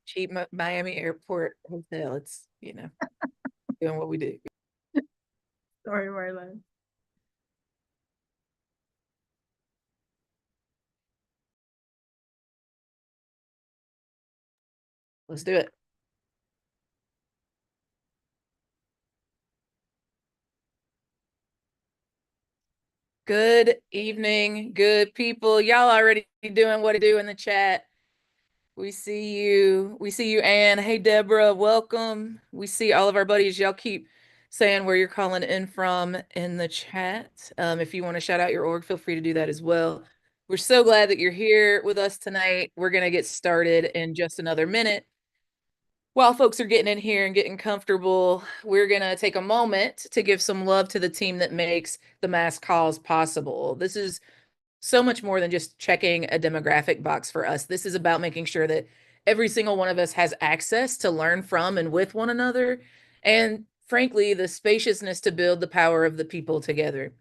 Cheap Miami Airport Hotel. It's, doing what we do. Sorry, Marlon. Let's do it. Good evening, good people. Y'all already doing what to do in the chat. We see you. We see you, Ann. Hey, Deborah, welcome. We see all of our buddies. Y'all keep saying where you're calling in from in the chat. If you want to shout out your org, feel free to do that as well. We're so glad that you're here with us tonight. We're going to get started in just another minute. While folks are getting in here and getting comfortable, we're going to take a moment to give some love to the team that makes the mass calls possible. This is so much more than just checking a demographic box for us. This is about making sure that every single one of us has access to learn from and with one another. And frankly, the spaciousness to build the power of the people together.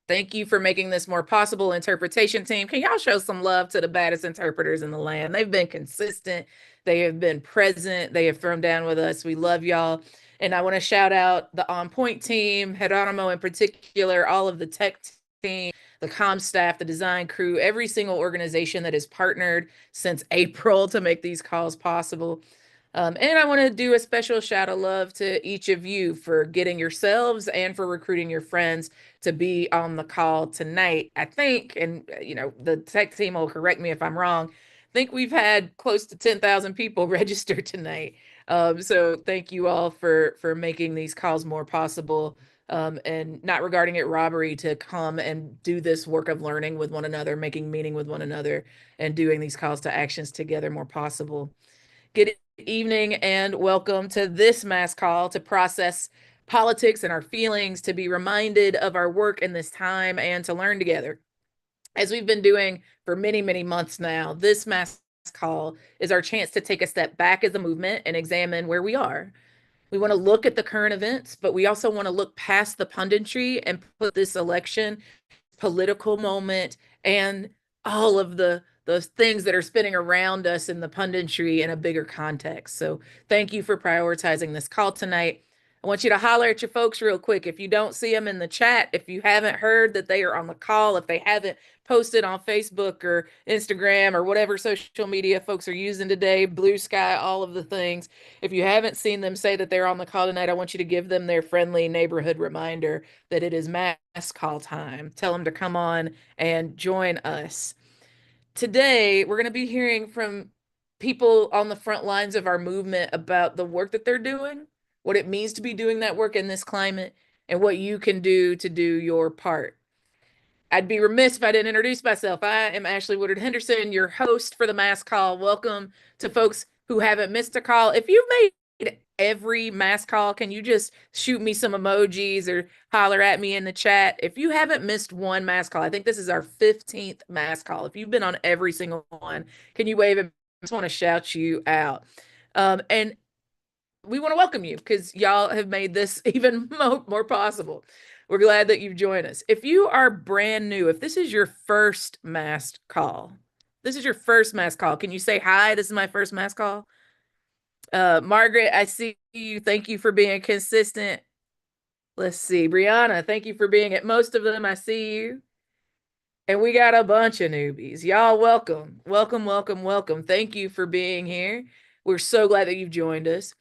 Thank you for making this more possible, interpretation team. Can y'all show some love to the baddest interpreters in the land? They've been consistent. They have been present. They have thrown down with us. We love y'all. And I want to shout out the On Point team, Geronimo in particular, all of the tech team, the comm staff, the design crew, every single organization that has partnered since April to make these calls possible. And I want to do a special shout of love to each of you for getting yourselves and for recruiting your friends to be on the call tonight. I think, and the tech team will correct me if I'm wrong, I think we've had close to 10,000 people register tonight. So thank you all for making these calls more possible, and not regarding it robbery to come and do this work of learning with one another, making meaning with one another, and doing these calls to actions together more possible. Good evening and welcome to this mass call to process politics and our feelings, to be reminded of our work in this time, and to learn together. As we've been doing for many, many months now, this mass call is our chance to take a step back as a movement and examine where we are. We want to look at the current events, but we also want to look past the punditry and put this election, political moment, and all of the those things that are spinning around us in the punditry in a bigger context. So thank you for prioritizing this call tonight. I want you to holler at your folks real quick. If you don't see them in the chat, if you haven't heard that they are on the call, if they haven't posted on Facebook or Instagram or whatever social media folks are using today, Blue Sky, all of the things. If you haven't seen them say that they're on the call tonight, I want you to give them their friendly neighborhood reminder that it is mass call time. Tell them to come on and join us. Today, we're going to be hearing from people on the front lines of our movement about the work that they're doing, what it means to be doing that work in this climate, and what you can do to do your part. I'd be remiss if I didn't introduce myself. I am Ashley Woodard Henderson, your host for the Mass Call. Welcome to folks who haven't missed a call. If you've made every mass call, can you just shoot me some emojis or holler at me in the chat? If you haven't missed one mass call, I think this is our 15th mass call. If you've been on every single one, can you wave? I just want to shout you out. And we want to welcome you because y'all have made this even more possible. We're glad that you've joined us. If you are brand new, if this is your first mass call, can you say hi? This is my first mass call. Margaret, I see you. Thank you for being consistent. Let's see. Brianna, thank you for being at most of them. I see you. And we got a bunch of newbies. Y'all, welcome. Welcome, welcome, welcome. Thank you for being here. We're so glad that you've joined us.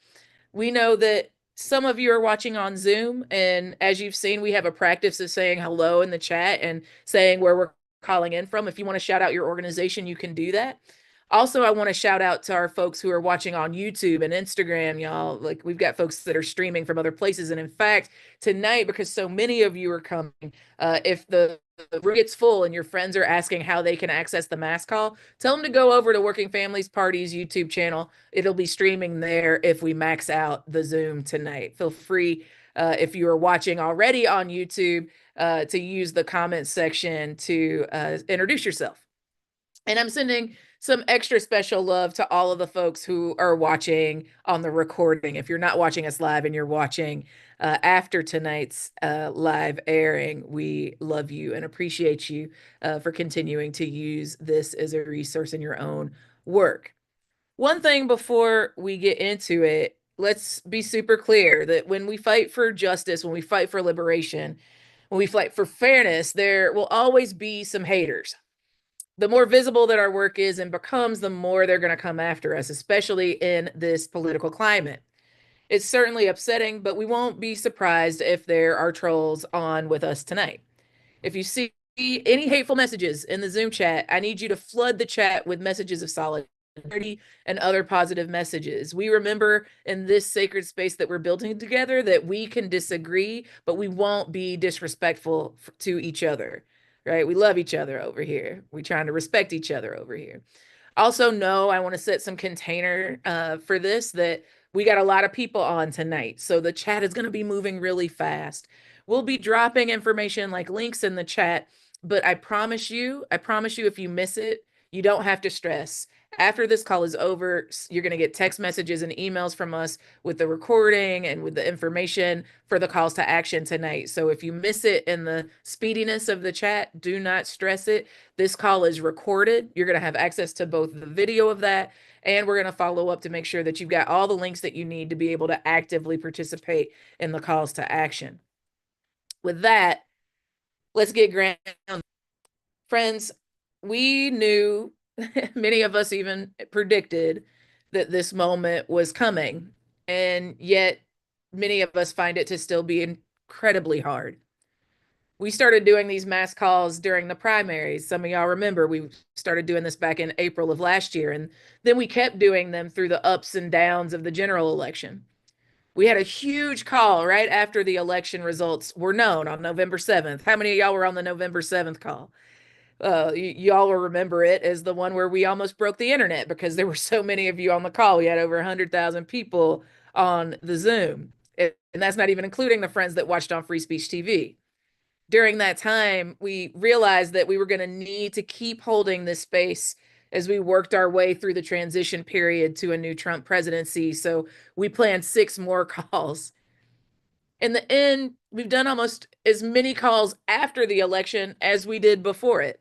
We know that some of you are watching on Zoom, and as you've seen, we have a practice of saying hello in the chat and saying where we're calling in from. If you want to shout out your organization, you can do that. Also, I want to shout out to our folks who are watching on YouTube and Instagram, y'all. Like, we've got folks that are streaming from other places. And in fact, tonight, because so many of you are coming, if the room gets full and your friends are asking how they can access the mass call, tell them to go over to Working Families Party's YouTube channel. It'll be streaming there if we max out the Zoom tonight. Feel free, if you are watching already on YouTube, to use the comments section to introduce yourself. And I'm sending some extra special love to all of the folks who are watching on the recording. If you're not watching us live and you're watching after tonight's live airing, we love you and appreciate you for continuing to use this as a resource in your own work. One thing before we get into it, let's be super clear that when we fight for justice, when we fight for liberation, when we fight for fairness, there will always be some haters. The more visible that our work is and becomes, the more they're going to come after us, especially in this political climate. It's certainly upsetting, but we won't be surprised if there are trolls on with us tonight. If you see any hateful messages in the Zoom chat, I need you to flood the chat with messages of solidarity and other positive messages. We remember in this sacred space that we're building together that we can disagree, but we won't be disrespectful to each other, right? We love each other over here. We're trying to respect each other over here. Also, no, I want to set some container for this that we got a lot of people on tonight. So the chat is going to be moving really fast. We'll be dropping information like links in the chat, but I promise you, if you miss it, you don't have to stress. After this call is over, you're going to get text messages and emails from us with the recording and with the information for the calls to action tonight. So if you miss it in the speediness of the chat, do not stress it. This call is recorded. You're going to have access to both the video of that, and we're going to follow up to make sure that you've got all the links that you need to be able to actively participate in the calls to action. With that, let's get grounded. Friends, we knew, many of us even predicted that this moment was coming, and yet many of us find it to still be incredibly hard. We started doing these mass calls during the primaries. Some of y'all remember we started doing this back in April of last year, and then we kept doing them through the ups and downs of the general election. We had a huge call right after the election results were known on November 7th. How many of y'all were on the November 7th call? Y'all will remember it as the one where we almost broke the internet because there were so many of you on the call. We had over 100,000 people on the Zoom. And that's not even including the friends that watched on Free Speech TV. During that time, we realized that we were going to need to keep holding this space as we worked our way through the transition period to a new Trump presidency. So we planned 6 more calls. In the end, we've done almost as many calls after the election as we did before it.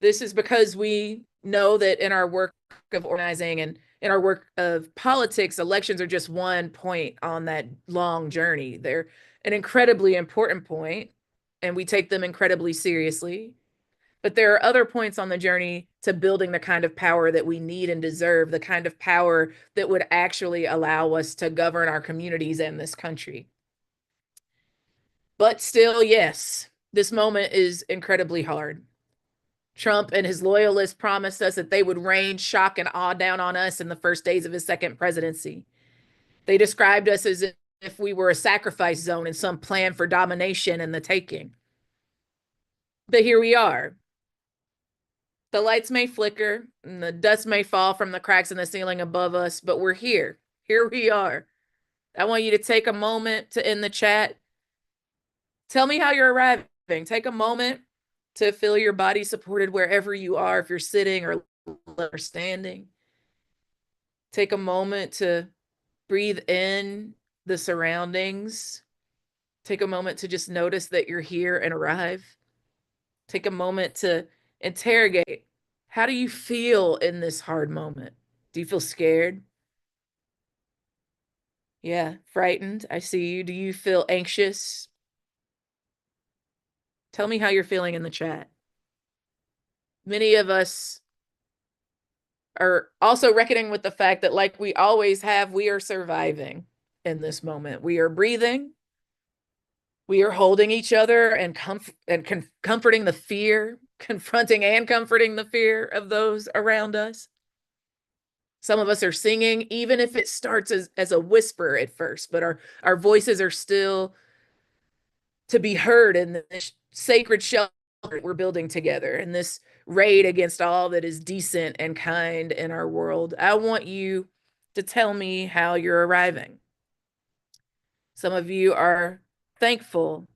This is because we know that in our work of organizing and in our work of politics, elections are just one point on that long journey. They're an incredibly important point, and we take them incredibly seriously. But there are other points on the journey to building the kind of power that we need and deserve, the kind of power that would actually allow us to govern our communities and this country. But still, yes, this moment is incredibly hard. Trump and his loyalists promised us that they would rain shock and awe down on us in the first days of his second presidency. They described us as if we were a sacrifice zone in some plan for domination and the taking. But here we are. The lights may flicker and the dust may fall from the cracks in the ceiling above us, but we're here. Here we are. I want you to take a moment to end the chat. Tell me how you're arriving. Take a moment to feel your body supported wherever you are, if you're sitting or standing. Take a moment to breathe in the surroundings. Take a moment to just notice that you're here and arrive. Take a moment to interrogate. How do you feel in this hard moment? Do you feel scared? Yeah, frightened. I see you. Do you feel anxious? Tell me how you're feeling in the chat. Many of us are also reckoning with the fact that, like we always have, we are surviving in this moment. We are breathing. We are holding each other and comforting the fear, confronting and comforting the fear of those around us. Some of us are singing, even if it starts as a whisper at first, but our voices are still to be heard in this sacred shelter we're building together, in this raid against all that is decent and kind in our world. I want you to tell me how you're arriving. Some of you are thankful.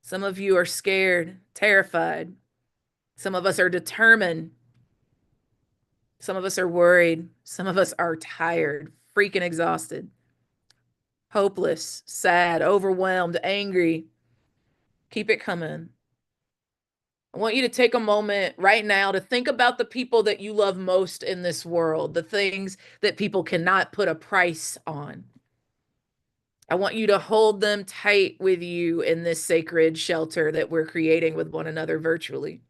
Some of you are scared, terrified. Some of us are determined. Some of us are worried. Some of us are tired, freaking exhausted, hopeless, sad, overwhelmed, angry. Keep it coming. I want you to take a moment right now to think about the people that you love most in this world, the things that people cannot put a price on. I want you to hold them tight with you in this sacred shelter that we're creating with one another virtually,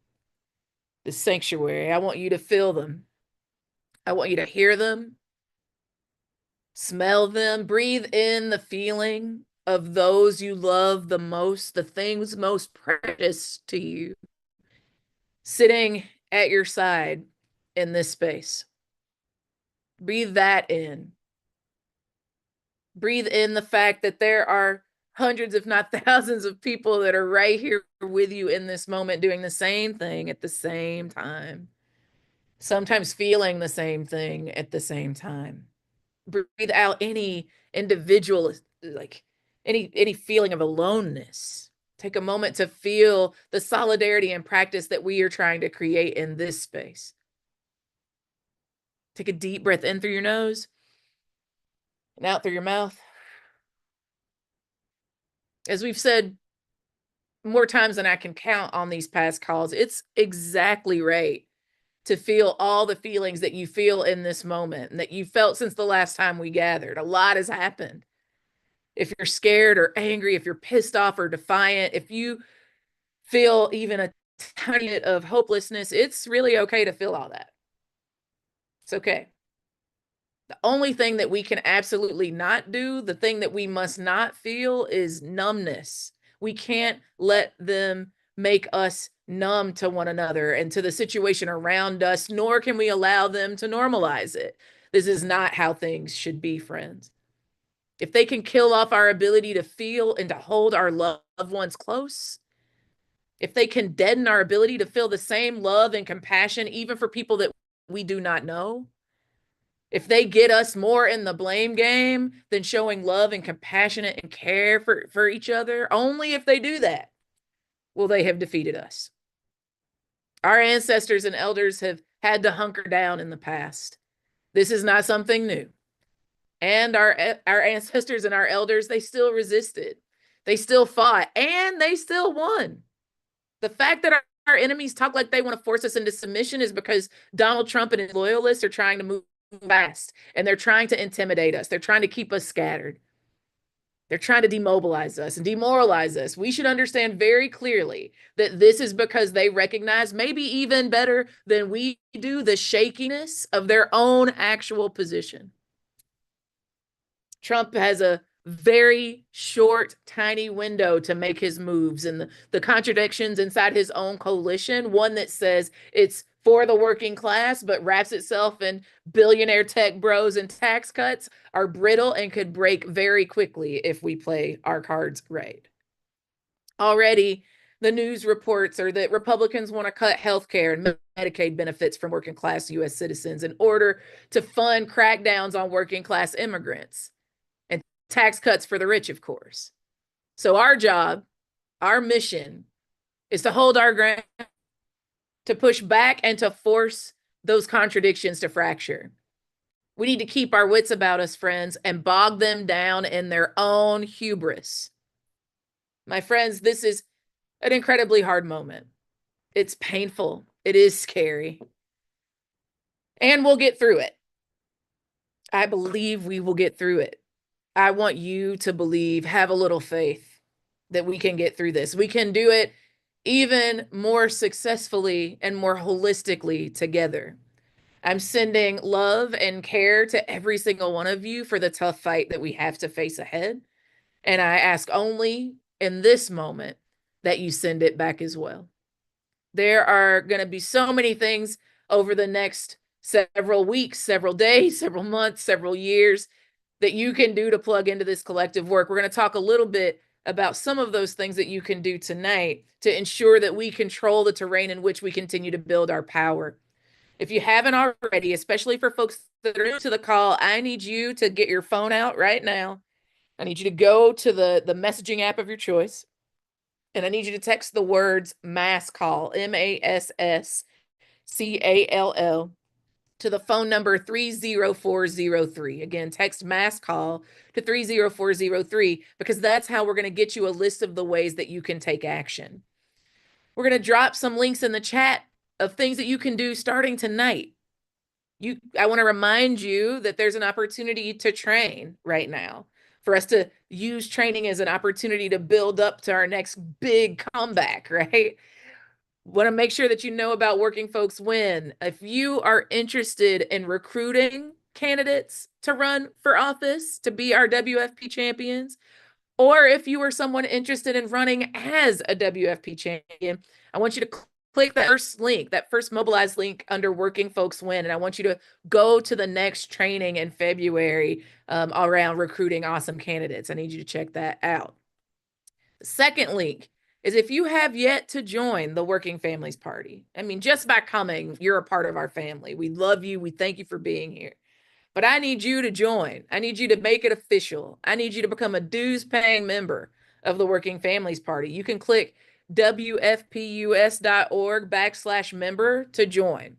this sanctuary. I want you to feel them. I want you to hear them, smell them, breathe in the feeling of those you love the most, the things most precious to you, sitting at your side in this space. Breathe that in. Breathe in the fact that there are hundreds, if not thousands, of people that are right here with you in this moment doing the same thing at the same time, sometimes feeling the same thing at the same time. Breathe out any individual, like any feeling of aloneness. Take a moment to feel the solidarity and practice that we are trying to create in this space. Take a deep breath in through your nose and out through your mouth. As we've said more times than I can count on these past calls, it's exactly right to feel all the feelings that you feel in this moment and that you felt since the last time we gathered. A lot has happened. If you're scared or angry, if you're pissed off or defiant, if you feel even a tiny bit of hopelessness, it's really okay to feel all that. It's okay. The only thing that we can absolutely not do, the thing that we must not feel, is numbness. We can't let them make us numb to one another and to the situation around us, nor can we allow them to normalize it. This is not how things should be, friends. If they can kill off our ability to feel and to hold our loved ones close, if they can deaden our ability to feel the same love and compassion, even for people that we do not know, if they get us more in the blame game than showing love and compassionate and care for each other, only if they do that will they have defeated us. Our ancestors and elders have had to hunker down in the past. This is not something new. And our ancestors and our elders, they still resisted. They still fought and they still won. The fact that our enemies talk like they want to force us into submission is because Donald Trump and his loyalists are trying to move fast and they're trying to intimidate us. They're trying to keep us scattered. They're trying to demobilize us and demoralize us. We should understand very clearly that this is because they recognize, maybe even better than we do, the shakiness of their own actual position. Trump has a very short, tiny window to make his moves, and the contradictions inside his own coalition, one that says it's for the working class, but wraps itself in billionaire tech bros and tax cuts, are brittle and could break very quickly if we play our cards right. Already, the news reports are that Republicans want to cut health care and Medicaid benefits from working class U.S. citizens in order to fund crackdowns on working class immigrants and tax cuts for the rich, of course. So our job, our mission is to hold our ground, to push back and to force those contradictions to fracture. We need to keep our wits about us, friends, and bog them down in their own hubris. My friends, this is an incredibly hard moment. It's painful. It is scary. And we'll get through it. I believe we will get through it. I want you to believe, have a little faith that we can get through this. We can do it even more successfully and more holistically together. I'm sending love and care to every single one of you for the tough fight that we have to face ahead. And I ask only in this moment that you send it back as well. There are going to be so many things over the next several weeks, several days, several months, several years that you can do to plug into this collective work. We're going to talk a little bit about some of those things that you can do tonight to ensure that we control the terrain in which we continue to build our power. If you haven't already, especially for folks that are new to the call, I need you to get your phone out right now. I need you to go to the messaging app of your choice. And I need you to text the words mass call, MASSCALL, to the phone number 30403. Again, text mass call to 30403 because that's how we're going to get you a list of the ways that you can take action. We're going to drop some links in the chat of things that you can do starting tonight. I want to remind you that there's an opportunity to train right now, for us to use training as an opportunity to build up to our next big comeback, right? Want to make sure that you know about Working Folks Win. If you are interested in recruiting candidates to run for office to be our WFP champions, or if you are someone interested in running as a WFP champion, I want you to click that first link, that first mobilized link under Working Folks Win. And I want you to go to the next training in February around recruiting awesome candidates. I need you to check that out. The second link is if you have yet to join the Working Families Party. I mean, just by coming, you're a part of our family. We love you. We thank you for being here. But I need you to join. I need you to make it official. I need you to become a dues paying member of the Working Families Party. You can click wfpus.org/member to join.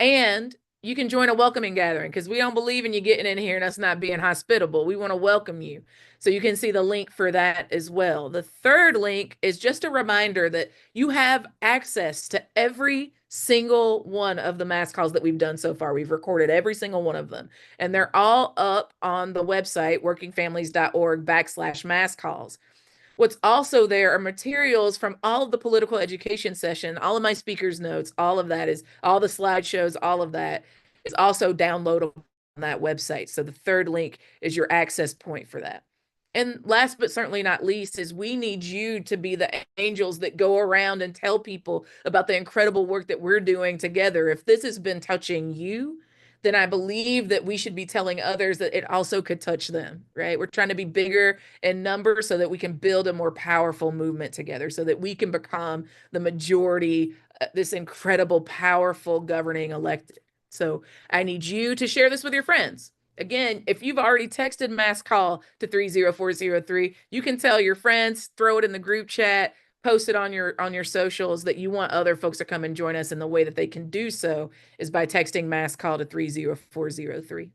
And you can join a welcoming gathering, because we don't believe in you getting in here and us not being hospitable. We want to welcome you. So you can see the link for that as well. The third link is just a reminder that you have access to every single one of the mass calls that we've done so far. We've recorded every single one of them, and they're all up on the website, workingfamilies.org/mass calls. What's also there are materials from all of the political education session, all of my speakers' notes, all of that is, all the slideshows, all of that is also downloadable on that website. So the third link is your access point for that. And last but certainly not least is we need you to be the angels that go around and tell people about the incredible work that we're doing together. If this has been touching you, then I believe that we should be telling others that it also could touch them, right? We're trying to be bigger in numbers so that we can build a more powerful movement together, so that we can become the majority, this incredible, powerful governing elected. So I need you to share this with your friends. Again, if you've already texted mass call to 30403, you can tell your friends, throw it in the group chat, post it on your socials that you want other folks to come and join us. And the way that they can do so is by texting mass call to 30403.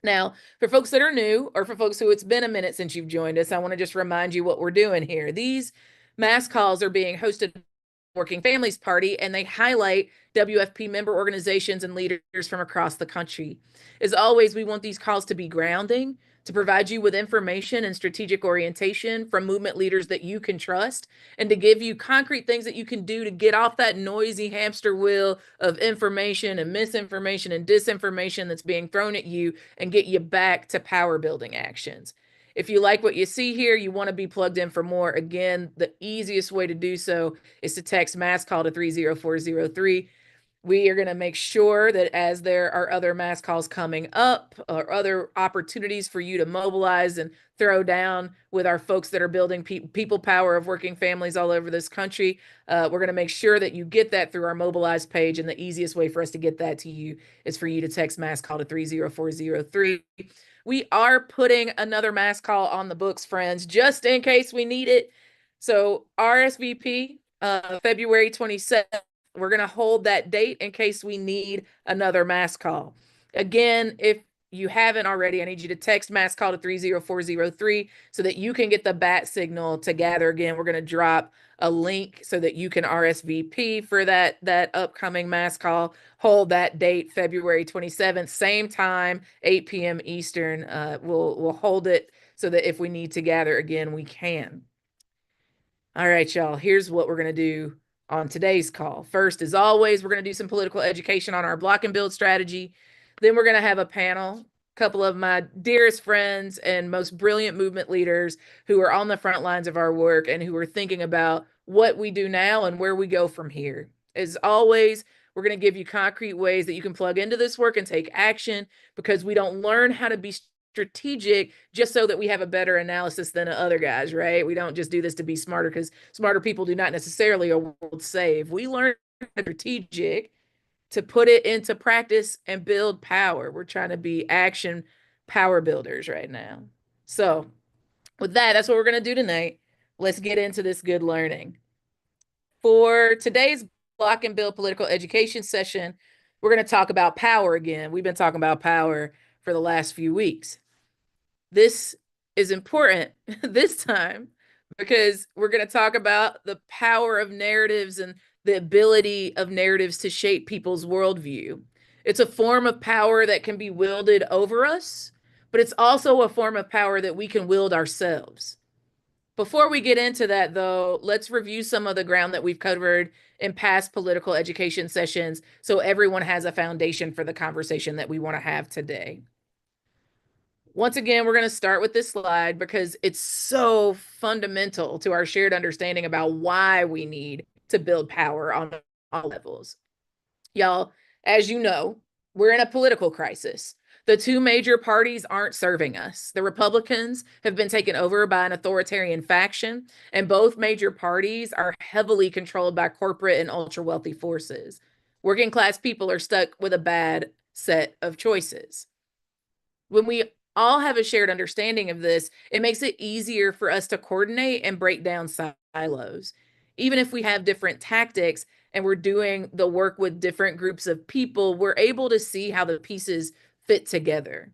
Now, for folks that are new, or for folks who it's been a minute since you've joined us, I want to just remind you what we're doing here. These mass calls are being hosted by Working Families Party, and they highlight WFP member organizations and leaders from across the country. As always, we want these calls to be grounding, to provide you with information and strategic orientation from movement leaders that you can trust, and to give you concrete things that you can do to get off that noisy hamster wheel of information and misinformation and disinformation that's being thrown at you, and get you back to power building actions. If you like what you see here, you want to be plugged in for more. Again, the easiest way to do so is to text mass call to 30403. We are going to make sure that as there are other mass calls coming up or other opportunities for you to mobilize and throw down with our folks that are building people power of working families all over this country, we're going to make sure that you get that through our mobilized page. And the easiest way for us to get that to you is for you to text mass call to 30403. We are putting another mass call on the books, friends, just in case we need it. So RSVP, February 27th. We're going to hold that date in case we need another mass call. Again, if you haven't already, I need you to text mass call to 30403 so that you can get the bat signal to gather. Again, we're going to drop a link so that you can RSVP for that upcoming mass call. Hold that date, February 27th, same time, 8 p.m. Eastern. We'll hold it so that if we need to gather again, we can. All right, y'all, here's what we're going to do on today's call. First, as always, we're going to do some political education on our block and build strategy. Then we're going to have a panel, a couple of my dearest friends and most brilliant movement leaders who are on the front lines of our work and who are thinking about what we do now and where we go from here. As always, we're going to give you concrete ways that you can plug into this work and take action, because we don't learn how to be strategic just so that we have a better analysis than other guys, right? We don't just do this to be smarter, because smarter people do not necessarily a world save. We learn strategic to put it into practice and build power. We're trying to be action power builders right now. So with that, that's what we're going to do tonight. Let's get into this good learning. For today's block and build political education session, we're going to talk about power again. We've been talking about power for the last few weeks. This is important this time because we're going to talk about the power of narratives and the ability of narratives to shape people's worldview. It's a form of power that can be wielded over us, but it's also a form of power that we can wield ourselves. Before we get into that, though, let's review some of the ground that we've covered in past political education sessions so everyone has a foundation for the conversation that we want to have today. Once again, we're going to start with this slide because it's so fundamental to our shared understanding about why we need to build power on all levels. Y'all, as you know, we're in a political crisis. The two major parties aren't serving us. The Republicans have been taken over by an authoritarian faction, and both major parties are heavily controlled by corporate and ultra wealthy forces. Working class people are stuck with a bad set of choices. When we all have a shared understanding of this, it makes it easier for us to coordinate and break down silos. Even if we have different tactics and we're doing the work with different groups of people, we're able to see how the pieces fit together.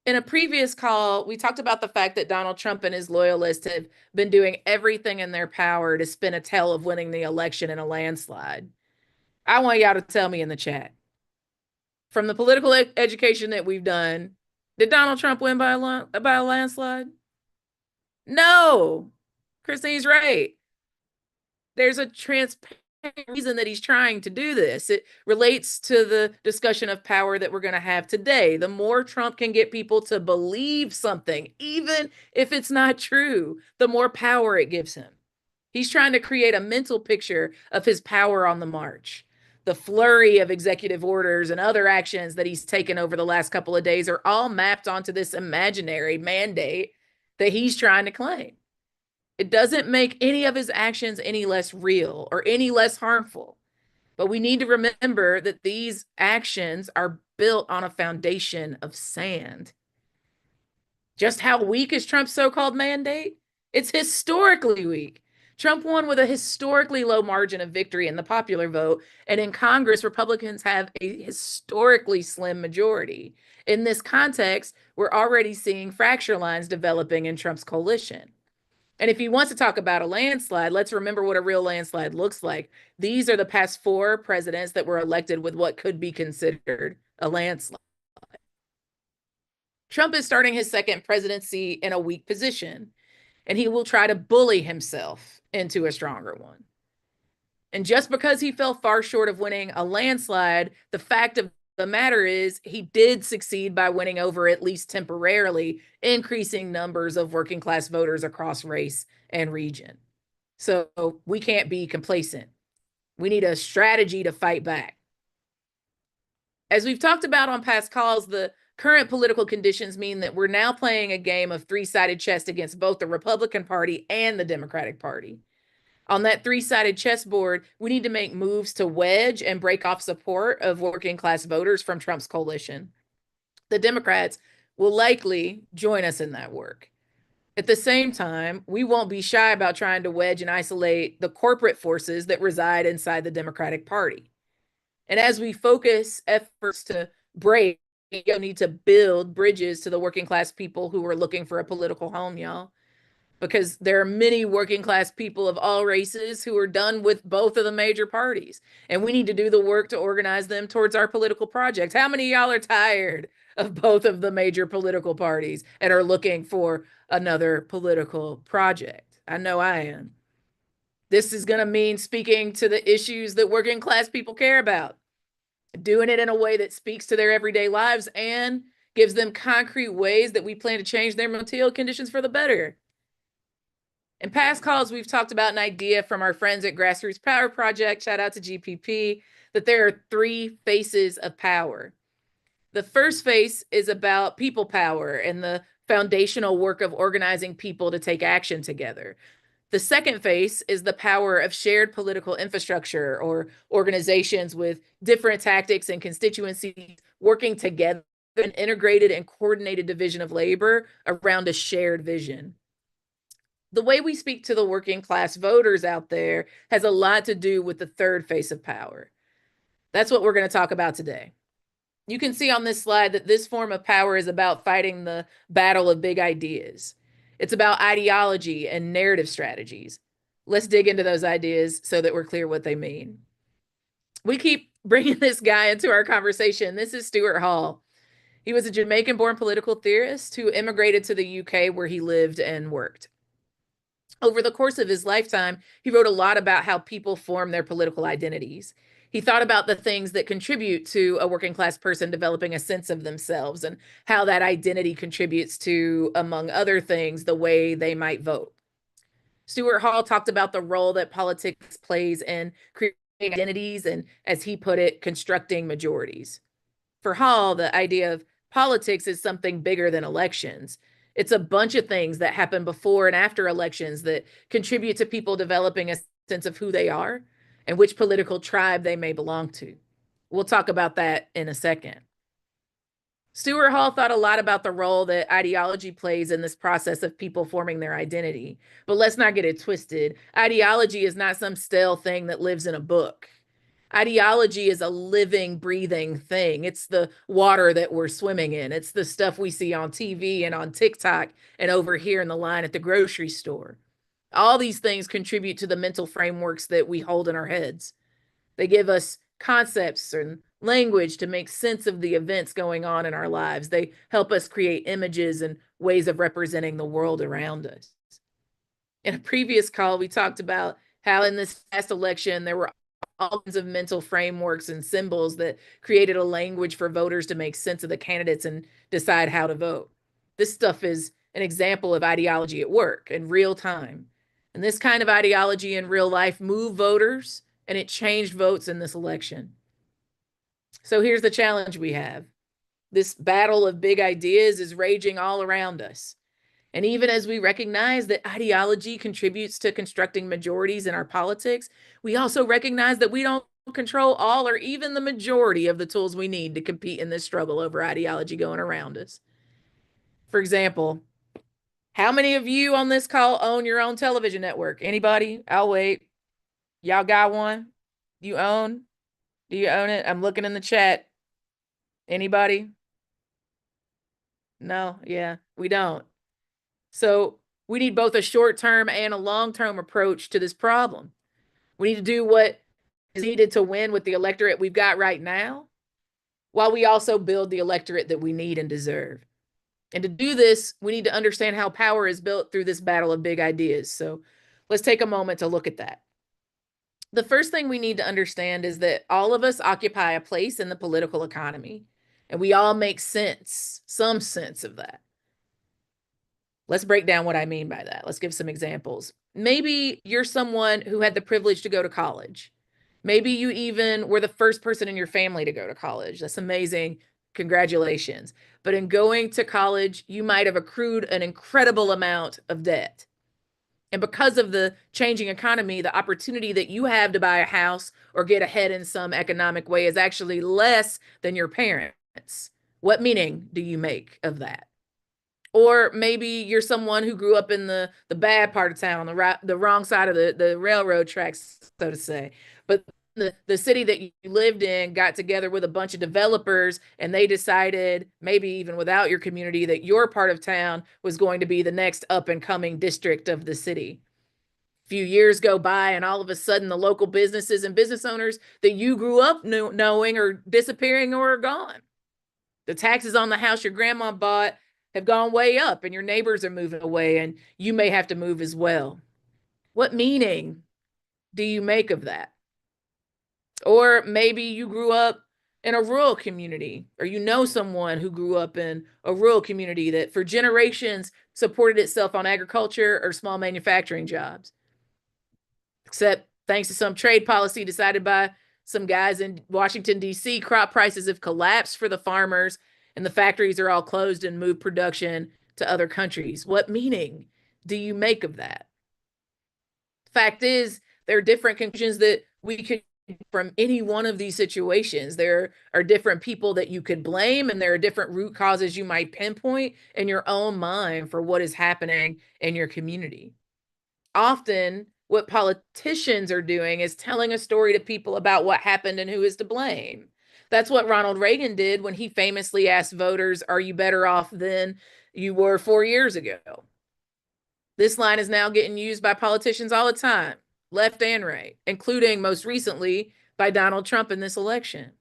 In a previous call, we talked about the fact that Donald Trump and his loyalists have been doing everything in their power to spin a tale of winning the election in a landslide. I want y'all to tell me in the chat, from the political education that we've done, did Donald Trump win by a landslide? No. Christine's right. There's a transparent reason that he's trying to do this. It relates to the discussion of power that we're going to have today. The more Trump can get people to believe something, even if it's not true, the more power it gives him. He's trying to create a mental picture of his power on the march. The flurry of executive orders and other actions that he's taken over the last couple of days are all mapped onto this imaginary mandate that he's trying to claim. It doesn't make any of his actions any less real or any less harmful. But we need to remember that these actions are built on a foundation of sand. Just how weak is Trump's so-called mandate? It's historically weak. Trump won with a historically low margin of victory in the popular vote, and in Congress, Republicans have a historically slim majority. In this context, we're already seeing fracture lines developing in Trump's coalition. And if he wants to talk about a landslide, let's remember what a real landslide looks like. These are the past 4 presidents that were elected with what could be considered a landslide. Trump is starting his second presidency in a weak position, and he will try to bully himself into a stronger one. And just because he fell far short of winning a landslide, the fact of the matter is he did succeed by winning over, at least temporarily, increasing numbers of working class voters across race and region. So we can't be complacent. We need a strategy to fight back. As we've talked about on past calls, the current political conditions mean that we're now playing a game of three-sided chess against both the Republican Party and the Democratic Party. On that three-sided chessboard, we need to make moves to wedge and break off support of working class voters from Trump's coalition. The Democrats will likely join us in that work. At the same time, we won't be shy about trying to wedge and isolate the corporate forces that reside inside the Democratic Party. And as we focus efforts to break, you need to build bridges to the working class people who are looking for a political home, y'all. Because there are many working class people of all races who are done with both of the major parties. And we need to do the work to organize them towards our political projects. How many of y'all are tired of both of the major political parties and are looking for another political project? I know I am. This is going to mean speaking to the issues that working class people care about, doing it in a way that speaks to their everyday lives and gives them concrete ways that we plan to change their material conditions for the better. In past calls, we've talked about an idea from our friends at Grassroots Power Project, shout out to GPP, that there are 3 faces of power. The first face is about people power and the foundational work of organizing people to take action together. The second face is the power of shared political infrastructure or organizations with different tactics and constituencies working together, an integrated and coordinated division of labor around a shared vision. The way we speak to the working class voters out there has a lot to do with the third face of power. That's what we're going to talk about today. You can see on this slide that this form of power is about fighting the battle of big ideas. It's about ideology and narrative strategies. Let's dig into those ideas so that we're clear what they mean. We keep bringing this guy into our conversation. This is Stuart Hall. He was a Jamaican born political theorist who immigrated to the UK where he lived and worked. Over the course of his lifetime, he wrote a lot about how people form their political identities. He thought about the things that contribute to a working class person developing a sense of themselves and how that identity contributes to, among other things, the way they might vote. Stuart Hall talked about the role that politics plays in creating identities and, as he put it, constructing majorities. For Hall, the idea of politics is something bigger than elections. It's a bunch of things that happen before and after elections that contribute to people developing a sense of who they are and which political tribe they may belong to. We'll talk about that in a second. Stuart Hall thought a lot about the role that ideology plays in this process of people forming their identity. But let's not get it twisted. Ideology is not some stale thing that lives in a book. Ideology is a living, breathing thing. It's the water that we're swimming in. It's the stuff we see on TV and on TikTok and over here in the line at the grocery store. All these things contribute to the mental frameworks that we hold in our heads. They give us concepts and language to make sense of the events going on in our lives. They help us create images and ways of representing the world around us. In a previous call, we talked about how in this past election, there were all kinds of mental frameworks and symbols that created a language for voters to make sense of the candidates and decide how to vote. This stuff is an example of ideology at work in real time. And this kind of ideology in real life moved voters and it changed votes in this election. So here's the challenge we have. This battle of big ideas is raging all around us. And even as we recognize that ideology contributes to constructing majorities in our politics, we also recognize that we don't control all or even the majority of the tools we need to compete in this struggle over ideology going around us. For example, how many of you on this call own your own television network? Anybody? I'll wait. Y'all got one? You own? Do you own it? I'm looking in the chat. Anybody? No, yeah, we don't. So we need both a short-term and a long-term approach to this problem. We need to do what is needed to win with the electorate we've got right now, while we also build the electorate that we need and deserve. And to do this, we need to understand how power is built through this battle of big ideas. So let's take a moment to look at that. The first thing we need to understand is that all of us occupy a place in the political economy, and we all make sense, some sense of that. Let's break down what I mean by that. Let's give some examples. Maybe you're someone who had the privilege to go to college. Maybe you even were the first person in your family to go to college. That's amazing. Congratulations. But in going to college, you might have accrued an incredible amount of debt. And because of the changing economy, the opportunity that you have to buy a house or get ahead in some economic way is actually less than your parents. What meaning do you make of that? Or maybe you're someone who grew up in the bad part of town, the wrong side of the railroad tracks, so to say. But the city that you lived in got together with a bunch of developers and they decided, maybe even without your community, that your part of town was going to be the next up and coming district of the city. A few years go by and all of a sudden the local businesses and business owners that you grew up knowing are disappearing or are gone. The taxes on the house your grandma bought have gone way up and your neighbors are moving away and you may have to move as well. What meaning do you make of that? Or maybe you grew up in a rural community, or you know someone who grew up in a rural community that for generations supported itself on agriculture or small manufacturing jobs. Except thanks to some trade policy decided by some guys in Washington, D.C., crop prices have collapsed for the farmers and the factories are all closed and moved production to other countries. What meaning do you make of that? Fact is, there are different conclusions that we could from any one of these situations. There are different people that you could blame, and there are different root causes you might pinpoint in your own mind for what is happening in your community. Often, what politicians are doing is telling a story to people about what happened and who is to blame. That's what Ronald Reagan did when he famously asked voters, "Are you better off than you were 4 years ago?" This line is now getting used by politicians all the time, left and right, including most recently by Donald Trump in this election.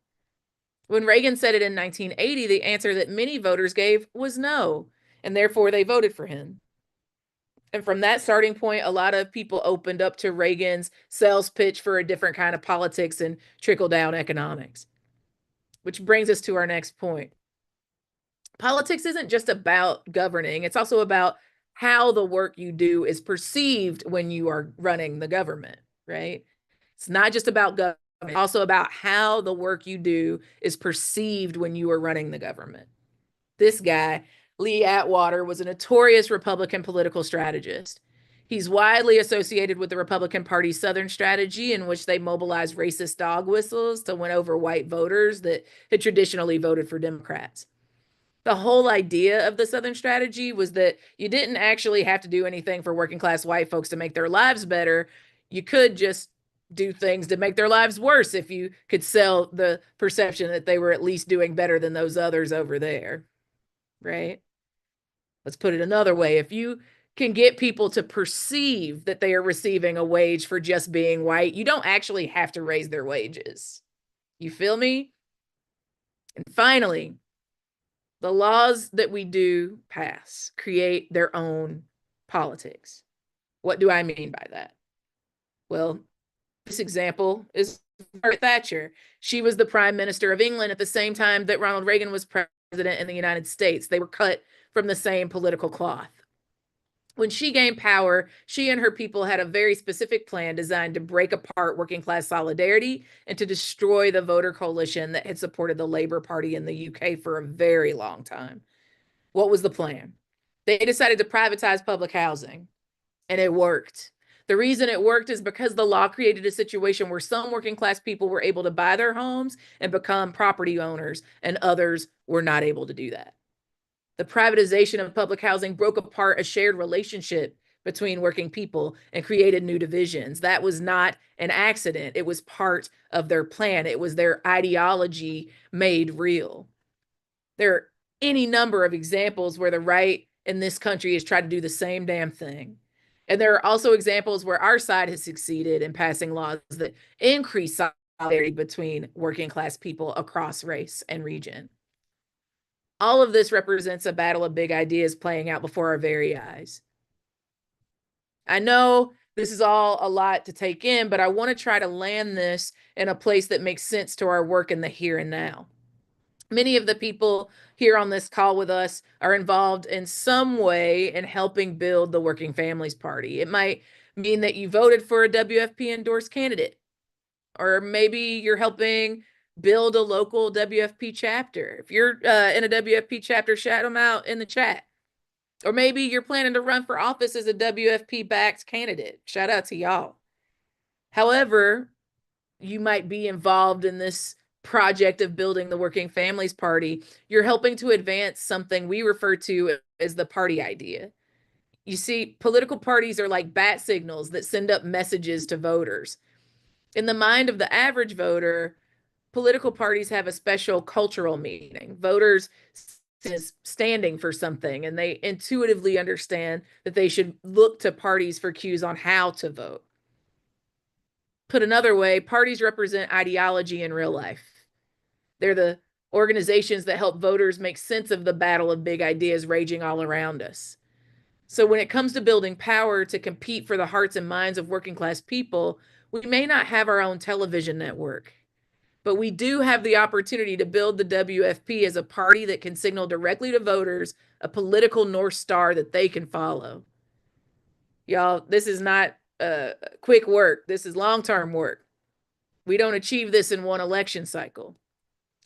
When Reagan said it in 1980, the answer that many voters gave was no, and therefore they voted for him. And from that starting point, a lot of people opened up to Reagan's sales pitch for a different kind of politics and trickle down economics. Which brings us to our next point. Politics isn't just about governing, it's also about how the work you do is perceived when you are running the government, right? It's not just about government, it's also about how the work you do is perceived when you are running the government. This guy, Lee Atwater, was a notorious Republican political strategist. He's widely associated with the Republican Party's Southern strategy, in which they mobilized racist dog whistles to win over white voters that had traditionally voted for Democrats. The whole idea of the Southern strategy was that you didn't actually have to do anything for working class white folks to make their lives better. You could just do things to make their lives worse if you could sell the perception that they were at least doing better than those others over there, right? Let's put it another way. If you can get people to perceive that they are receiving a wage for just being white, you don't actually have to raise their wages. You feel me? And finally, the laws that we do pass create their own politics. What do I mean by that? Well, this example is Margaret Thatcher. She was the Prime Minister of England at the same time that Ronald Reagan was president in the United States. They were cut from the same political cloth. When she gained power, she and her people had a very specific plan designed to break apart working class solidarity and to destroy the voter coalition that had supported the Labour Party in the UK for a very long time. What was the plan? They decided to privatize public housing, and it worked. The reason it worked is because the law created a situation where some working class people were able to buy their homes and become property owners, and others were not able to do that. The privatization of public housing broke apart a shared relationship between working people and created new divisions. That was not an accident. It was part of their plan. It was their ideology made real. There are any number of examples where the right in this country has tried to do the same damn thing. And there are also examples where our side has succeeded in passing laws that increase solidarity between working class people across race and region. All of this represents a battle of big ideas playing out before our very eyes. I know this is all a lot to take in, but I want to try to land this in a place that makes sense to our work in the here and now. Many of the people here on this call with us are involved in some way in helping build the Working Families Party. It might mean that you voted for a WFP endorsed candidate, or maybe you're helping build a local WFP chapter. If you're in a WFP chapter, shout them out in the chat. Or maybe you're planning to run for office as a WFP backed candidate. Shout out to y'all. However, you might be involved in this project of building the Working Families Party. You're helping to advance something we refer to as the party idea. You see, political parties are like bat signals that send up messages to voters. In the mind of the average voter, political parties have a special cultural meaning. Voters is standing for something, and they intuitively understand that they should look to parties for cues on how to vote. Put another way, parties represent ideology in real life. They're the organizations that help voters make sense of the battle of big ideas raging all around us. So when it comes to building power to compete for the hearts and minds of working class people, we may not have our own television network, but we do have the opportunity to build the WFP as a party that can signal directly to voters a political North Star that they can follow. Y'all, this is not quick work. This is long-term work. We don't achieve this in one election cycle.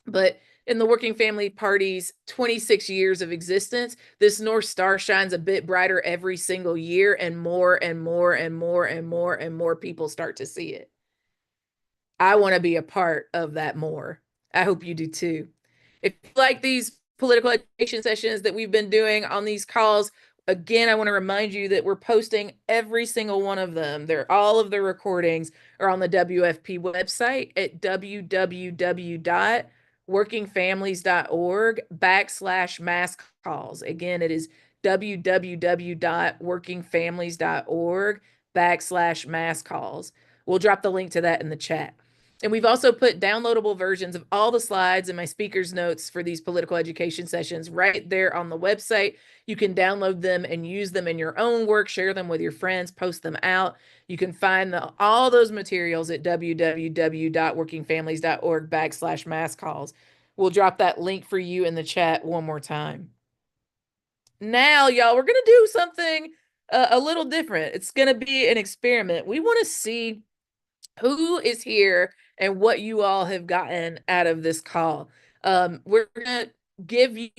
But in the Working Family Party's 26 years of existence, this North Star shines a bit brighter every single year, and more and more and more and more and more people start to see it. I want to be a part of that more. I hope you do too. If you like these political education sessions that we've been doing on these calls, again, I want to remind you that we're posting every single one of them. All of the recordings are on the WFP website at www.workingfamilies.org/mass calls. Again, it is www.workingfamilies.org/mass calls. We'll drop the link to that in the chat. And we've also put downloadable versions of all the slides and my speaker's notes for these political education sessions right there on the website. You can download them and use them in your own work, share them with your friends, post them out. You can find all those materials at www.workingfamilies.org/mass calls. We'll drop that link for you in the chat one more time. Now, y'all, we're going to do something a little different. It's going to be an experiment. We want to see who is here and what you all have gotten out of this call. We're going to give you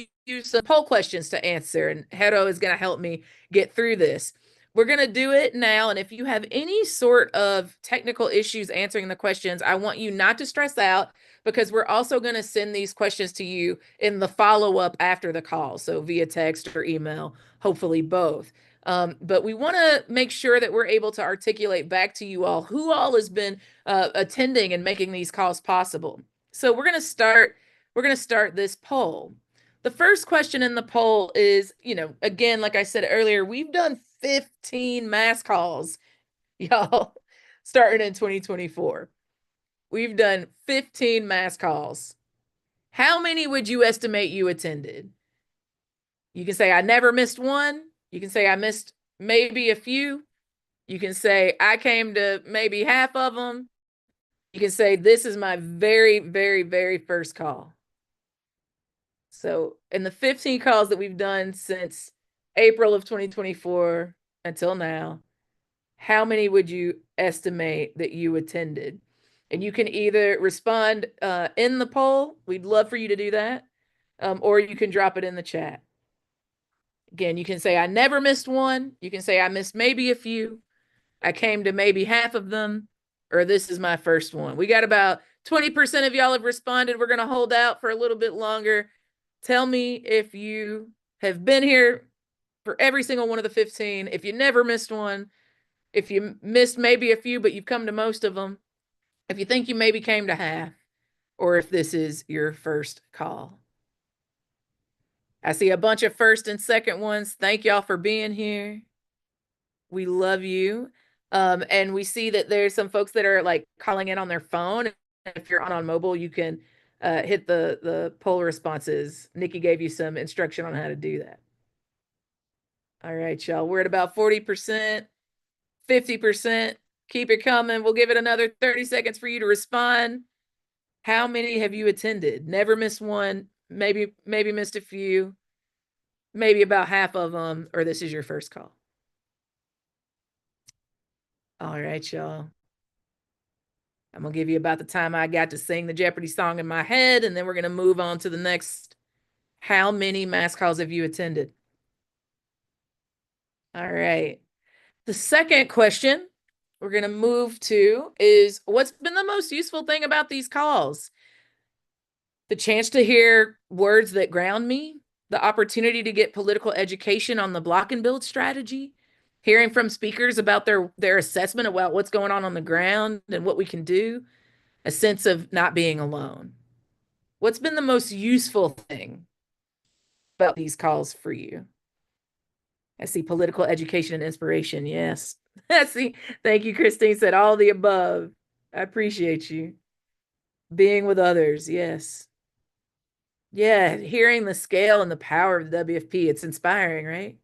some poll questions to answer, and Hero is going to help me get through this. We're going to do it now, and if you have any sort of technical issues answering the questions, I want you not to stress out, because we're also going to send these questions to you in the follow-up after the call, so via text or email, hopefully both. But we want to make sure that we're able to articulate back to you all who all has been attending and making these calls possible. So we're going to start this poll. The first question in the poll is, again, like I said earlier, we've done 15 mass calls, y'all, starting in 2024. We've done 15 mass calls. How many would you estimate you attended? You can say, I never missed one. You can say, I missed maybe a few. You can say, I came to maybe half of them. You can say, this is my very, very, very first call. So in the 15 calls that we've done since April of 2024 until now, how many would you estimate that you attended? And you can either respond in the poll. We'd love for you to do that. Or you can drop it in the chat. Again, you can say, I never missed one. You can say, I missed maybe a few. I came to maybe half of them, or this is my first one. We got about 20% of y'all have responded. We're going to hold out for a little bit longer. Tell me if you have been here for every single one of the 15, if you never missed one, if you missed maybe a few, but you've come to most of them, if you think you maybe came to half, or if this is your first call. I see a bunch of first and second ones. Thank y'all for being here. We love you. And we see that there's some folks that are like calling in on their phone. If you're on mobile, you can hit the poll responses. Nikki gave you some instruction on how to do that. All right, y'all. We're at about 40%, 50%. Keep it coming. We'll give it another 30 seconds for you to respond. How many have you attended? Never missed one, maybe missed a few, maybe about half of them, or this is your first call. All right, y'all. I'm going to give you about the time I got to sing the Jeopardy song in my head, and then we're going to move on to the next. How many mass calls have you attended? All right. The second question we're going to move to is, what's been the most useful thing about these calls? The chance to hear words that ground me, the opportunity to get political education on the block and build strategy, hearing from speakers about their assessment about what's going on the ground and what we can do, a sense of not being alone. What's been the most useful thing about these calls for you? I see political education and inspiration. Yes. I see. Thank you, Christine said all the above. I appreciate you. Being with others. Yes. Yeah. Hearing the scale and the power of the WFP. It's inspiring, right?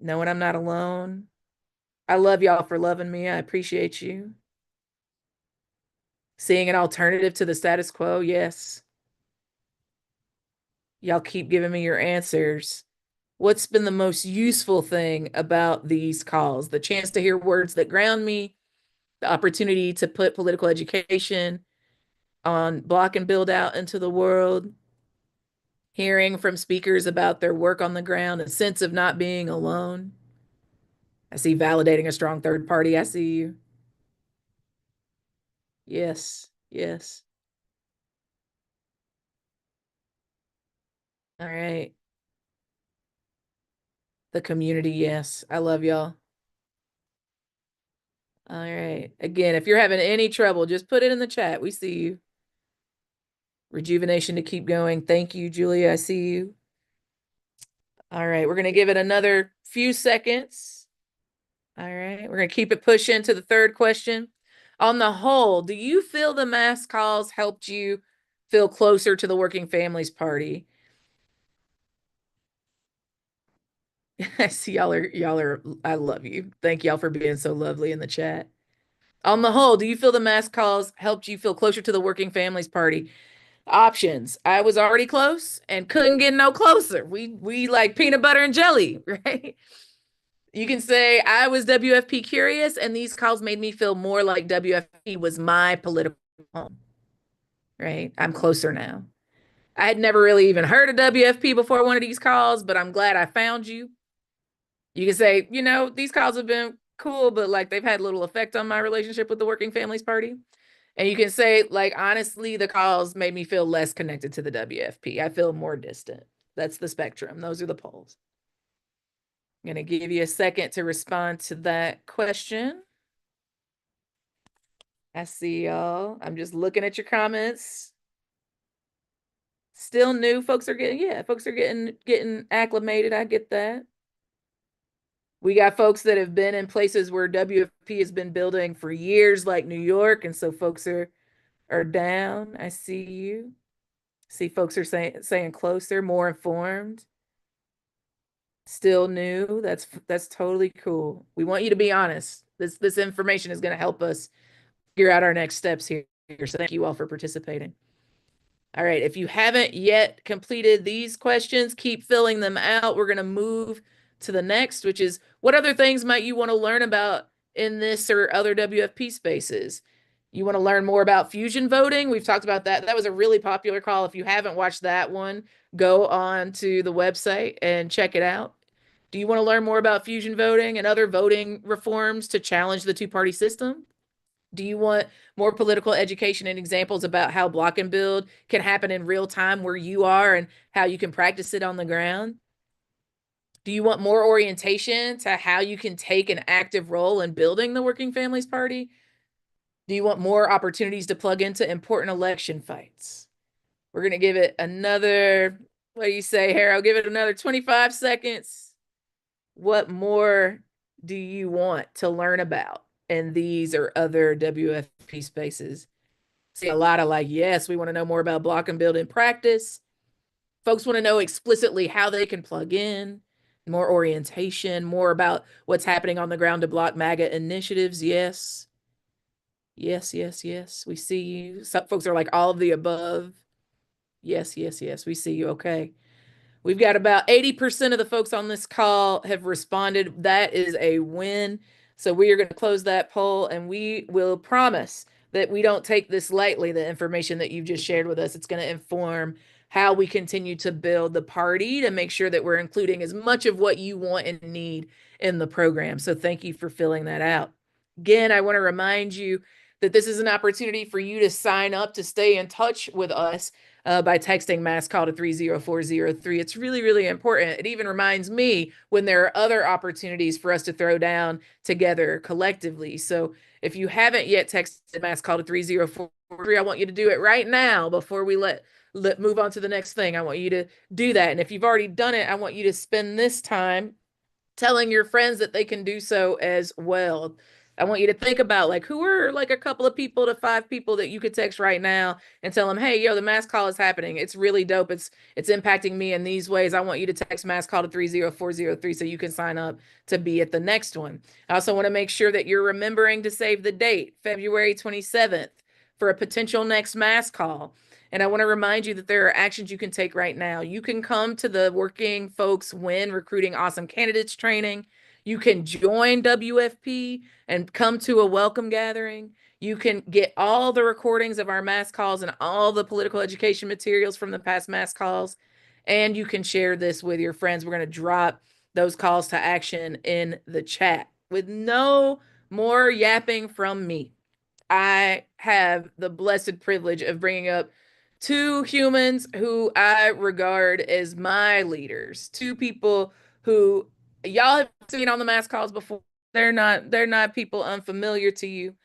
Knowing I'm not alone. I love y'all for loving me. I appreciate you. Seeing an alternative to the status quo. Yes. Y'all keep giving me your answers. What's been the most useful thing about these calls? The chance to hear words that ground me, the opportunity to put political education on block and build out into the world, hearing from speakers about their work on the ground, a sense of not being alone. I see validating a strong third party. I see you. Yes, yes. All right. The community, yes. I love y'all. All right. Again, if you're having any trouble, just put it in the chat. We see you. Rejuvenation to keep going. Thank you, Julia. I see you. All right, we're going to give it another few seconds. All right, we're going to keep it pushing to the third question. On the whole, do you feel the mass calls helped you feel closer to the Working Families Party? I see I love you. Thank y'all for being so lovely in the chat. On the whole, do you feel the mass calls helped you feel closer to the Working Families Party? Options. I was already close and couldn't get no closer. We like peanut butter and jelly, right? You can say I was WFP curious, and these calls made me feel more like WFP was my political home, right? I'm closer now. I had never really even heard of WFP before one of these calls, but I'm glad I found you. You can say, these calls have been cool, but like they've had little effect on my relationship with the Working Families Party. And you can say, like, honestly, the calls made me feel less connected to the WFP. I feel more distant. That's the spectrum. Those are the polls. I'm going to give you a second to respond to that question. I see y'all. I'm just looking at your comments. Still new. Folks are getting acclimated. I get that. We got folks that have been in places where WFP has been building for years, like New York, and so folks are down. I see you. See folks are saying closer, more informed. Still new. That's totally cool. We want you to be honest. This information is going to help us figure out our next steps here. So thank you all for participating. All right, if you haven't yet completed these questions, keep filling them out. We're going to move to the next, which is what other things might you want to learn about in this or other WFP spaces? You want to learn more about fusion voting? We've talked about that. That was a really popular call. If you haven't watched that one, go on to the website and check it out. Do you want to learn more about fusion voting and other voting reforms to challenge the two-party system? Do you want more political education and examples about how block and build can happen in real time where you are and how you can practice it on the ground? Do you want more orientation to how you can take an active role in building the Working Families Party? Do you want more opportunities to plug into important election fights? We're going to give it another, what do you say, Harold? Give it another 25 seconds. What more do you want to learn about in these or other WFP spaces? See a lot of like, yes, we want to know more about block and build in practice. Folks want to know explicitly how they can plug in, more orientation, more about what's happening on the ground to block MAGA initiatives. Yes. Yes, yes, yes. We see you. Some folks are like all of the above. Yes, yes, yes. We see you. Okay. We've got about 80% of the folks on this call have responded. That is a win. So we are going to close that poll and we will promise that we don't take this lightly, the information that you've just shared with us. It's going to inform how we continue to build the party to make sure that we're including as much of what you want and need in the program. So thank you for filling that out. Again, I want to remind you that this is an opportunity for you to sign up to stay in touch with us by texting mass call to 30403. It's really, really important. It even reminds me when there are other opportunities for us to throw down together collectively. So if you haven't yet texted mass call to 30403, I want you to do it right now before we let move on to the next thing. I want you to do that. And if you've already done it, I want you to spend this time telling your friends that they can do so as well. I want you to think about like who are like a couple of people to 5 people that you could text right now and tell them, hey, yo, the mass call is happening. It's really dope. It's impacting me in these ways. I want you to text mass call to 30403 so you can sign up to be at the next one. I also want to make sure that you're remembering to save the date, February 27th, for a potential next mass call. And I want to remind you that there are actions you can take right now. You can come to the Working Folks Win Recruiting Awesome Candidates training. You can join WFP and come to a welcome gathering. You can get all the recordings of our mass calls and all the political education materials from the past mass calls. And you can share this with your friends. We're going to drop those calls to action in the chat with no more yapping from me. I have the blessed privilege of bringing up 2 humans who I regard as my leaders, 2 people who y'all have seen on the mass calls before. They're not people unfamiliar to you.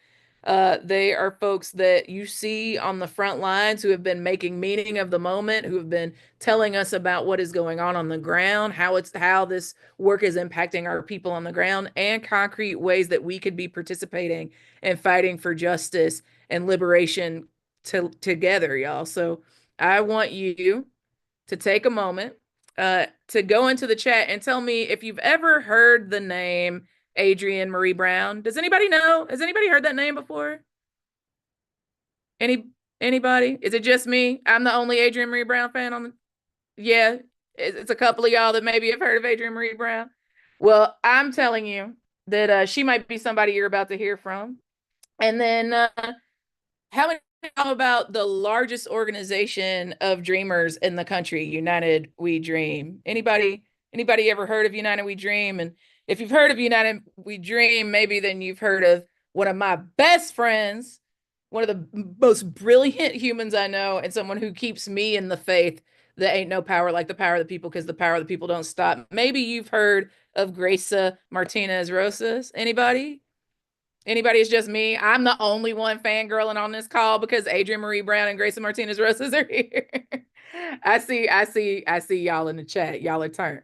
They are folks that you see on the front lines who have been making meaning of the moment, who have been telling us about what is going on the ground, how this work is impacting our people on the ground, and concrete ways that we could be participating and fighting for justice and liberation together, y'all. So I want you to take a moment to go into the chat and tell me if you've ever heard the name Adrienne Marie Brown. Does anybody know? Has anybody heard that name before? Any anybody? Is it just me? I'm the only Adrienne Marie Brown fan on the yeah. It's a couple of y'all that maybe have heard of Adrienne Marie Brown. Well, I'm telling you that she might be somebody you're about to hear from. And then how many know about the largest organization of dreamers in the country, United We Dream? Anybody ever heard of United We Dream? And if you've heard of United We Dream, maybe then you've heard of one of my best friends, one of the most brilliant humans I know, and someone who keeps me in the faith that ain't no power like the power of the people because the power of the people don't stop. Maybe you've heard of Gracia Martinez Rosas. Anybody? Anybody? It's just me. I'm the only one fangirling on this call because Adrienne Marie Brown and Grayson Martinez Rosas are here. I see y'all in the chat. Y'all are turned.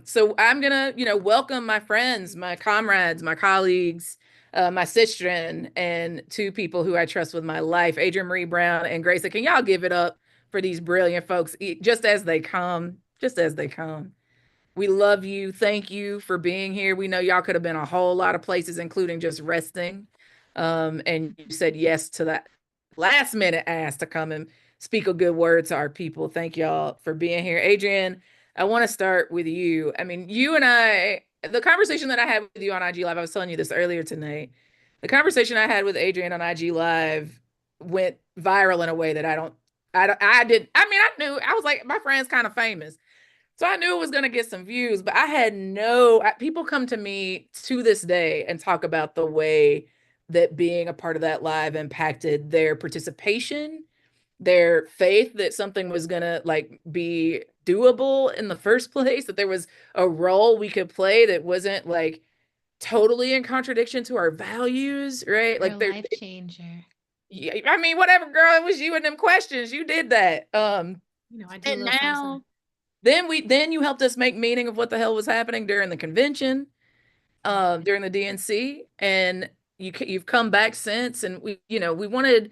So I'm gonna, welcome my friends, my comrades, my colleagues, my sistren, and two people who I trust with my life, Adrienne Marie Brown and Grayson. Can y'all give it up for these brilliant folks, just as they come, just as they come? We love you. Thank you for being here. We know y'all could have been a whole lot of places, including just resting. And you said yes to that last minute ask to come and speak a good word to our people. Thank y'all for being here. Adrienne, I want to start with you. I mean, you and I, the conversation that I had with you on IG Live, I was telling you this earlier tonight. The conversation I had with Adrienne on IG Live went viral in a way that I did. I mean, I knew, I was like, my friend's kind of famous. So I knew it was going to get some views, but I had people come to me to this day and talk about the way that being a part of that live impacted their participation, their faith that something was going to like be doable in the first place, that there was a role we could play that wasn't like totally in contradiction to our values, right? You're a Like there, life changer. yeah, I mean, whatever, girl, it was you and them questions. You did that. I do a And little something, something. now then you helped us make meaning of what the hell was happening during the convention, during the DNC, and you've come back since, and we wanted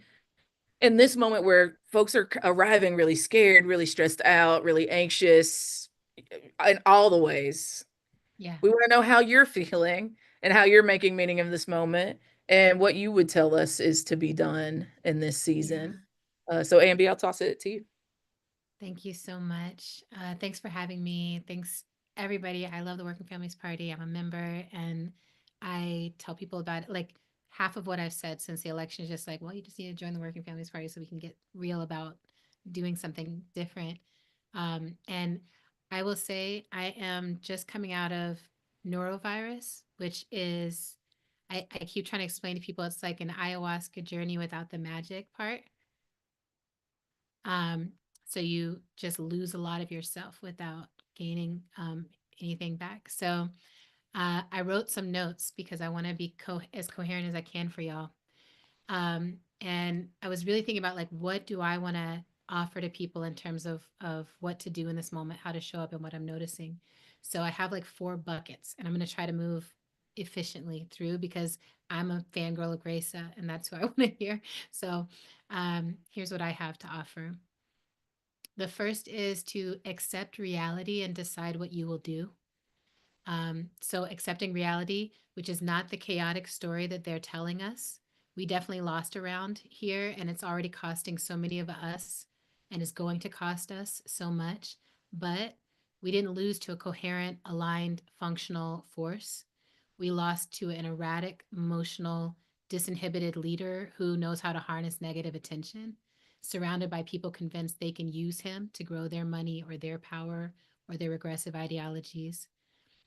in this moment where folks are arriving really scared, really stressed out, really anxious, in all the ways. Yeah. We want to know how you're feeling and how you're making meaning of this moment, and what you would tell us is to be done in this season. Yeah. So, Ambi, I'll toss it to you. Thank you so much. Thanks for having me. Thanks, everybody. I love the Working Families Party. I'm a member and I tell people about it. Like half of what I've said since the election is just like, well, you just need to join the Working Families Party so we can get real about doing something different. And I will say I am just coming out of norovirus, which is, I keep trying to explain to people it's like an ayahuasca journey without the magic part. Um, so you just lose a lot of yourself without gaining anything back. So I wrote some notes because I want to be as coherent as I can for y'all. And I was really thinking about like, what do I want to offer to people in terms of what to do in this moment, how to show up, and what I'm noticing. So I have like 4 buckets, and I'm going to try to move efficiently through because I'm a fangirl of Gracia, and that's who I want to hear. So here's what I have to offer. The first is to accept reality and decide what you will do. So accepting reality, which is not the chaotic story that they're telling us. We definitely lost around here, and it's already costing so many of us and is going to cost us so much. But we didn't lose to a coherent, aligned, functional force. We lost to an erratic, emotional, disinhibited leader who knows how to harness negative attention, surrounded by people convinced they can use him to grow their money or their power or their regressive ideologies,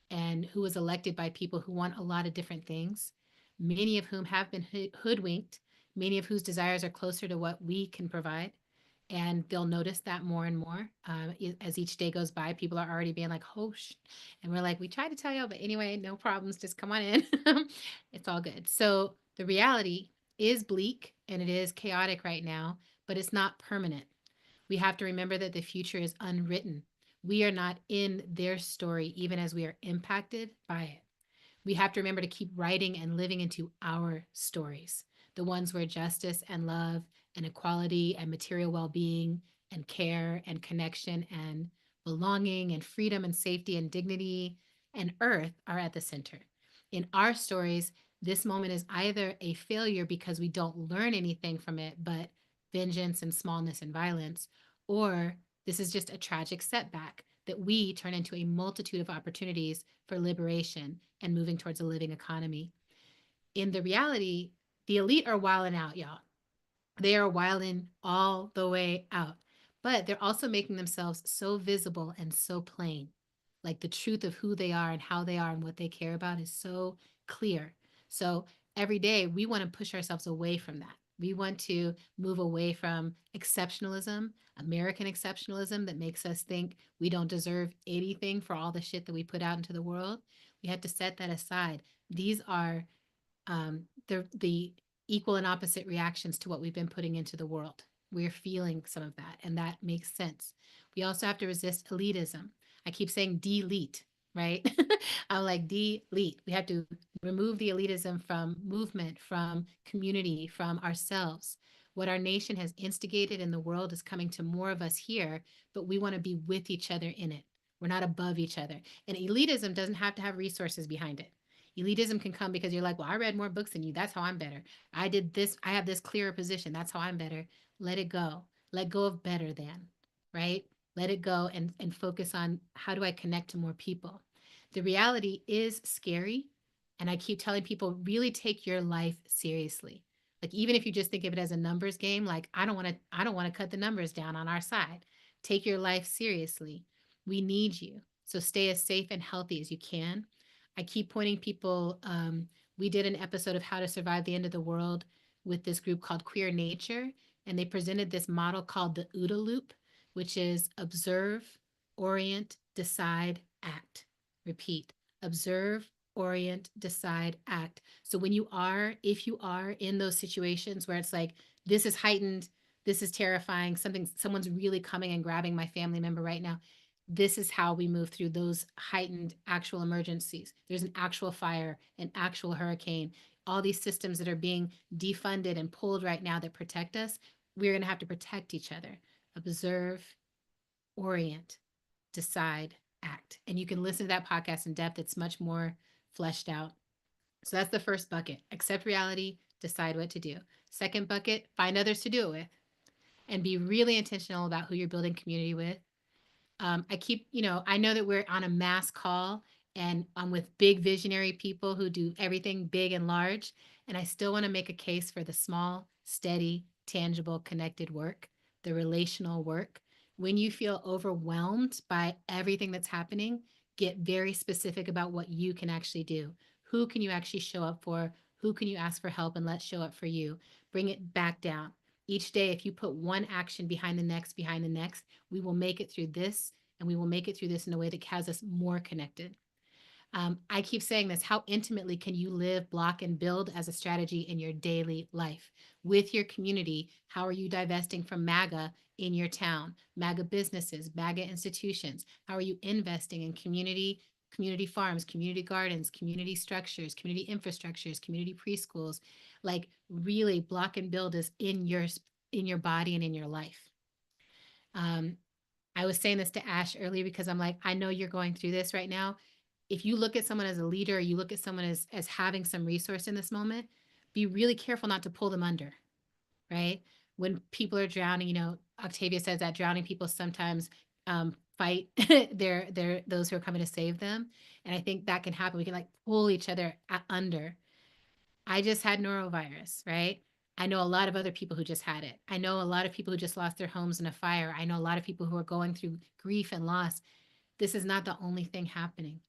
and who was elected by people who want a lot of different things, many of whom have been hoodwinked, many of whose desires are closer to what we can provide. And they'll notice that more and more as each day goes by. People are already being like, "Oh," and we're like, "We tried to tell you, but anyway, no problems. Just come on in. It's all good." So the reality is bleak and it is chaotic right now, but it's not permanent. We have to remember that the future is unwritten. We are not in their story, even as we are impacted by it. We have to remember to keep writing and living into our stories, the ones where justice and love and equality and material well being and care and connection and belonging and freedom and safety and dignity and earth are at the center. In our stories, this moment is either a failure because we don't learn anything from it, but vengeance and smallness and violence, or this is just a tragic setback that we turn into a multitude of opportunities for liberation and moving towards a living economy. In the reality, the elite are wilding out, y'all. They are wilding all the way out, but they're also making themselves so visible and so plain. Like the truth of who they are and how they are and what they care about is so clear. So every day we want to push ourselves away from that. We want to move away from exceptionalism, American exceptionalism that makes us think we don't deserve anything for all the shit that we put out into the world. We have to set that aside. These are the equal and opposite reactions to what we've been putting into the world. We're feeling some of that, and that makes sense. We also have to resist elitism. I keep saying delete, right? I'm like, delete. We have to remove the elitism from movement, from community, from ourselves. What our nation has instigated in the world is coming to more of us here, but we want to be with each other in it. We're not above each other. And elitism doesn't have to have resources behind it. Elitism can come because you're like, well, I read more books than you. That's how I'm better. I did this. I have this clearer position. That's how I'm better. Let it go. Let go of better than, right? Let it go and focus on how do I connect to more people. The reality is scary. And I keep telling people really take your life seriously. Like even if you just think of it as a numbers game, like I don't want to cut the numbers down on our side. Take your life seriously. We need you. So stay as safe and healthy as you can. I keep pointing people. We did an episode of How to Survive the End of the World with this group called Queer Nature, and they presented this model called the OODA loop, which is observe, orient, decide, act. Repeat, observe, orient, decide, act. So if you are in those situations where it's like, this is heightened, this is terrifying, someone's really coming and grabbing my family member right now, this is how we move through those heightened actual emergencies. There's an actual fire, an actual hurricane, all these systems that are being defunded and pulled right now that protect us. We're going to have to protect each other. Observe, orient, decide, act. And you can listen to that podcast in depth. It's much more fleshed out. So that's the first bucket. Accept reality, decide what to do. Second bucket, find others to do it with and be really intentional about who you're building community with. I know that we're on a mass call and I'm with big visionary people who do everything big and large. And I still want to make a case for the small, steady, tangible, connected work, the relational work. When you feel overwhelmed by everything that's happening, get very specific about what you can actually do. Who can you actually show up for? Who can you ask for help and let's show up for you? Bring it back down. Each day, if you put one action behind the next, we will make it through this and we will make it through this in a way that has us more connected. I keep saying this: how intimately can you live, block, and build as a strategy in your daily life with your community? How are you divesting from MAGA in your town, MAGA businesses, MAGA institutions? How are you investing in community farms, community gardens, community structures, community infrastructures, community preschools? Like really block and build is in your body and in your life. Um, I was saying this to Ash earlier because I'm like, I know you're going through this right now. If you look at someone as a leader, or you look at someone as having some resource in this moment, be really careful not to pull them under, right? When people are drowning, Octavia says that drowning people sometimes fight their those who are coming to save them. And I think that can happen. We can like pull each other under. I just had norovirus, right? I know a lot of other people who just had it. I know a lot of people who just lost their homes in a fire. I know a lot of people who are going through grief and loss. This is not the only thing happening,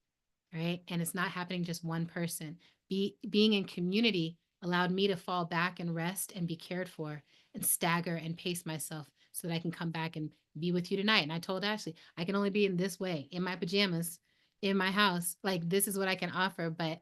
right? And it's not happening just one person. Being in community allowed me to fall back and rest and be cared for and stagger and pace myself so that I can come back and be with you tonight. And I told Ashley, I can only be in this way, in my pajamas, in my house. Like this is what I can offer, but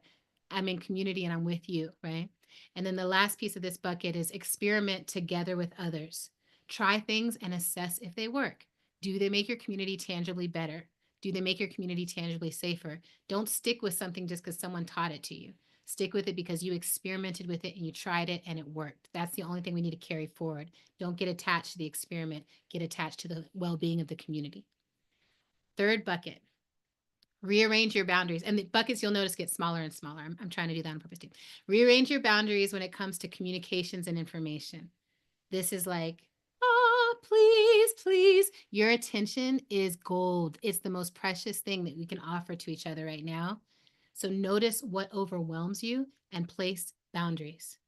I'm in community and I'm with you, right? And then the last piece of this bucket is experiment together with others. Try things and assess if they work. Do they make your community tangibly better? Do they make your community tangibly safer? Don't stick with something just because someone taught it to you. Stick with it because you experimented with it and you tried it and it worked. That's the only thing we need to carry forward. Don't get attached to the experiment, get attached to the well being of the community. Third bucket, rearrange your boundaries. And the buckets you'll notice get smaller and smaller. I'm trying to do that on purpose too. Rearrange your boundaries when it comes to communications and information. This is like, oh, please, please. Your attention is gold. It's the most precious thing that we can offer to each other right now. So notice what overwhelms you and place boundaries.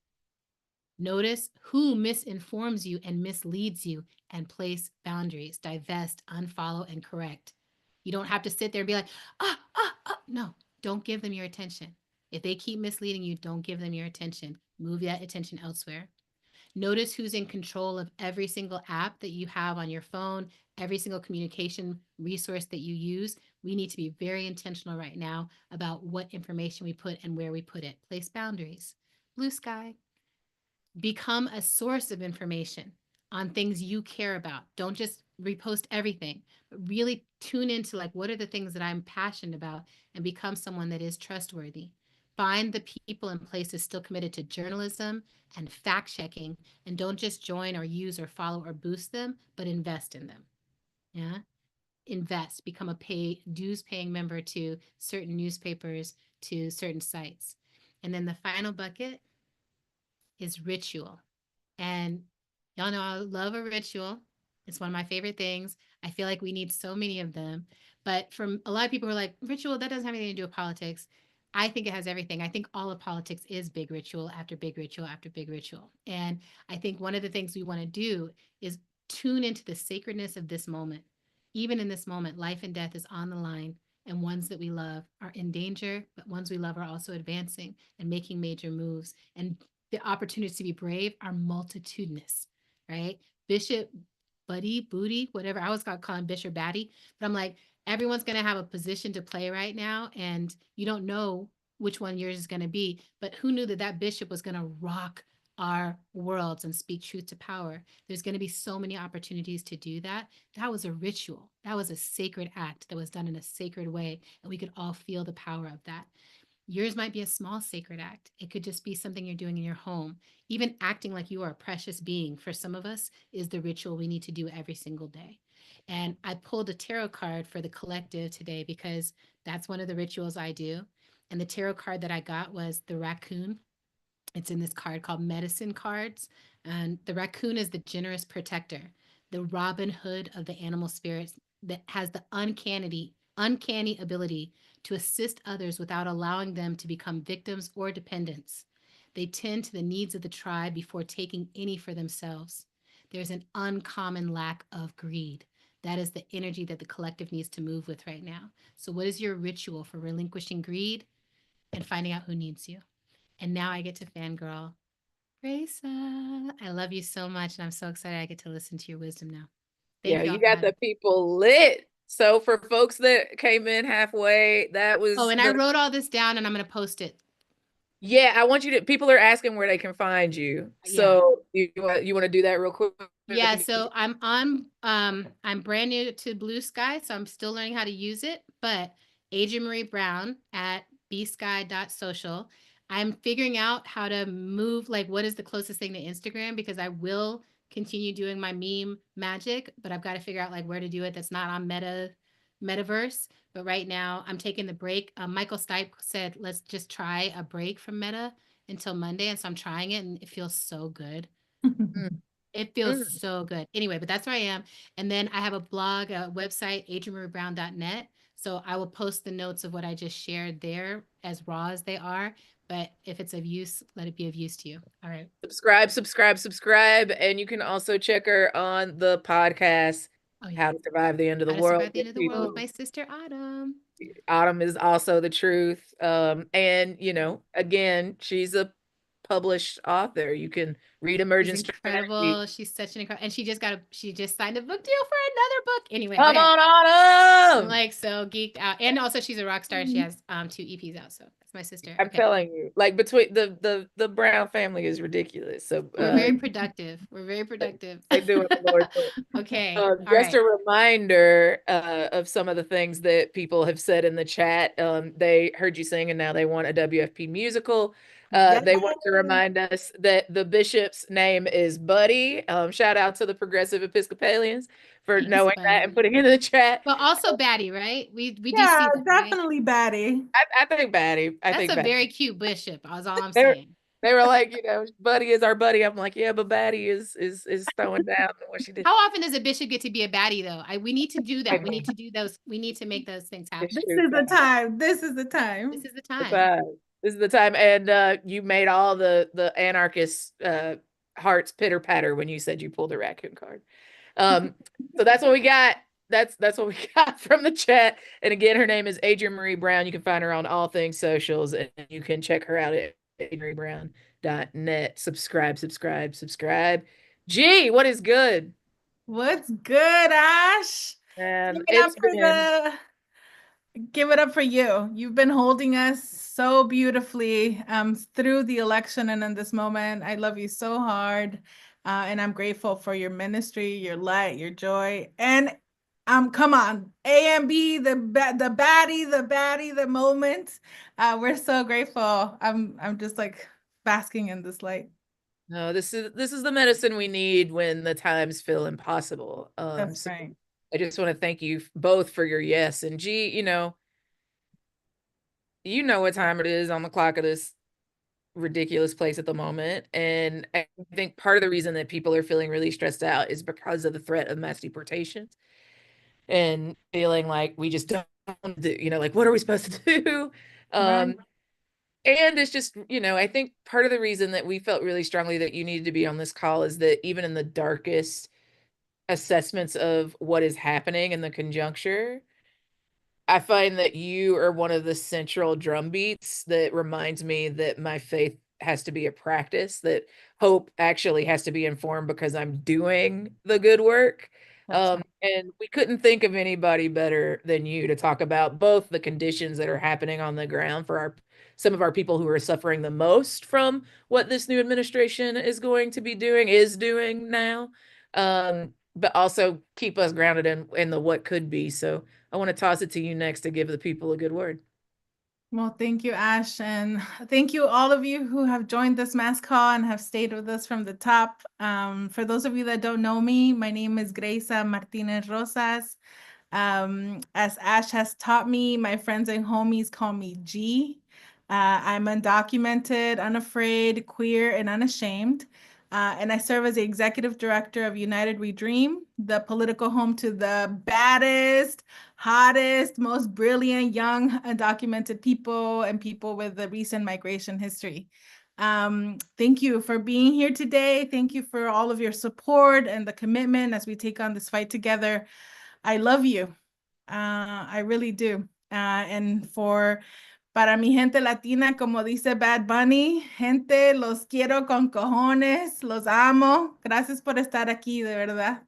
Notice who misinforms you and misleads you and place boundaries. Divest, unfollow, and correct. You don't have to sit there and be like, No, don't give them your attention. If they keep misleading you, don't give them your attention. Move that attention elsewhere. Notice who's in control of every single app that you have on your phone, every single communication resource that you use. We need to be very intentional right now about what information we put and where we put it. Place boundaries. Blue sky. Become a source of information on things you care about. Don't just repost everything, but really tune into like, what are the things that I'm passionate about, and become someone that is trustworthy. Find the people and places still committed to journalism and fact checking, and don't just join or use or follow or boost them, but invest in them. Yeah. Invest, become a dues paying member to certain newspapers, to certain sites. And then the final bucket is ritual. And y'all know I love a ritual. It's one of my favorite things. I feel like we need so many of them. But from a lot of people who are like, ritual, that doesn't have anything to do with politics. I think it has everything. I think all of politics is big ritual after big ritual after big ritual. And I think one of the things we want to do is tune into the sacredness of this moment. Even in this moment, life and death is on the line, and ones that we love are in danger, but ones we love are also advancing and making major moves. And the opportunities to be brave are multitudinous, right? Bishop, Buddy, Booty, whatever. I always got calling Bishop Batty, but I'm like, everyone's going to have a position to play right now, and you don't know which one yours is going to be. But who knew that that bishop was going to rock our worlds and speak truth to power? There's going to be so many opportunities to do that. That was a ritual. That was a sacred act that was done in a sacred way, and we could all feel the power of that. Yours might be a small sacred act. It could just be something you're doing in your home. Even acting like you are a precious being for some of us is the ritual we need to do every single day. And I pulled a tarot card for the collective today because that's one of the rituals I do. And the tarot card that I got was the raccoon. It's in this card called Medicine Cards. And the raccoon is the generous protector, the Robin Hood of the animal spirits that has the uncanny ability to assist others without allowing them to become victims or dependents. They tend to the needs of the tribe before taking any for themselves. There's an uncommon lack of greed. That is the energy that the collective needs to move with right now. So, what is your ritual for relinquishing greed and finding out who needs you? And now I get to fangirl. Raisa, I love you so much, and I'm so excited I get to listen to your wisdom now. Yeah, Thank y'all you for got having the me. people lit. So for folks that came in halfway, that Oh, was and I the wrote all this down, and I'm going to post it. yeah, I want you to people are asking where they can find you. Yeah. So you want to do that real quick? Yeah, so I'm brand new to Blue Sky, so I'm still learning how to use it, but Adrian Marie Brown at bsky.social. I'm figuring out how to move, like what is the closest thing to Instagram, because I will continue doing my meme magic, but I've got to figure out like where to do it that's not on metaverse. But right now I'm taking the break. Michael Stipe said, let's just try a break from Meta until Monday. And so I'm trying it and it feels so good. Mm, It feels mm. so good. Anyway, but that's where I am. And then I have a blog, a website, adrianmariebrown.net. So I will post the notes of what I just shared there as raw as they are. But if it's of use, let it be of use to you. All right. Subscribe. And you can also check her on the podcast, Oh, yeah. How to Survive the End of the How to World survive the end with of the world with people. my sister Autumn. Autumn is also the truth. And again, she's a published author. You can read She's Emergent Strategy. incredible. She's such an incredible, and she just signed a book deal for another book. Anyway, Come okay. on, I'm Autumn! like so geeked out. And also she's a rock star. She has 2 EPs out. So It's my sister. I'm Okay. telling you, like between the Brown family is ridiculous. So We're very productive. We're very productive. they do it the Lord's will. Okay. All Just right. a reminder of some of the things that people have said in the chat. They heard you sing and now they want a WFP musical. They want to Yay! remind us that the bishop's name is Buddy. Shout out to the progressive Episcopalians for Thanks, knowing that and buddy. putting it in the chat. But also Batty, right? We do Yeah, see that, right? definitely Batty. I think Batty. I That's think a Batty. very cute bishop. That's all I'm They were, saying. they were like, Buddy is our buddy. I'm like, yeah, but Batty is throwing down what she did. How often does a bishop get to be a baddie though? We need to do I that. We mean, need to do those. We need to make those things it's happen. This true. is the time. This is the This time. is the The time. time. This is the time. And you made all the anarchist hearts pitter patter when you said you pulled a raccoon card. So that's what we got. That's what we got from the chat. And again, her name is Adrienne Marie Brown. You can find her on all things socials, and you can check her out at adriennemarie.brown.net. Subscribe, subscribe, subscribe. Gee, what is good? What's good, Ash? And Give it up for the give it up for you. You've been holding us so beautifully through the election and in this moment. I love you so hard. And I'm grateful for your ministry, your light, your joy. And come on, A and B, the baddie, the moment. We're so grateful. I'm just like basking in this light. no, this is the medicine we need when the times feel impossible. That's So right. I just want to thank you both for your yes. And G, you know what time it is on the clock of this ridiculous place at the moment. And I think part of the reason that people are feeling really stressed out is because of the threat of mass deportation and feeling like we just don't do, like what are we supposed to do? Right. And it's just, I think part of the reason that we felt really strongly that you needed to be on this call is that even in the darkest assessments of what is happening in the conjuncture, I find that you are one of the central drum beats that reminds me that my faith has to be a practice, that hope actually has to be informed because I'm doing the good work. That's right. And we couldn't think of anybody better than you to talk about both the conditions that are happening on the ground for some of our people who are suffering the most from what this new administration is doing now. But also keep us grounded in the what could be. So I want to toss it to you next to give the people a good word. Well, thank you, Ash. And thank you, all of you who have joined this mass call and have stayed with us from the top. For those of you that don't know me, my name is Greisa Martinez Rosas. As Ash has taught me, my friends and homies call me G. I'm undocumented, unafraid, queer, and unashamed. And I serve as the executive director of United We Dream, the political home to the baddest, hottest, most brilliant young undocumented people and people with a recent migration history. Thank you for being here today. Thank you for all of your support and the commitment as we take on this fight together. I love you. I really do. And para mi gente latina, como dice Bad Bunny, gente, los quiero con cojones, los amo. Gracias por estar aquí, de verdad.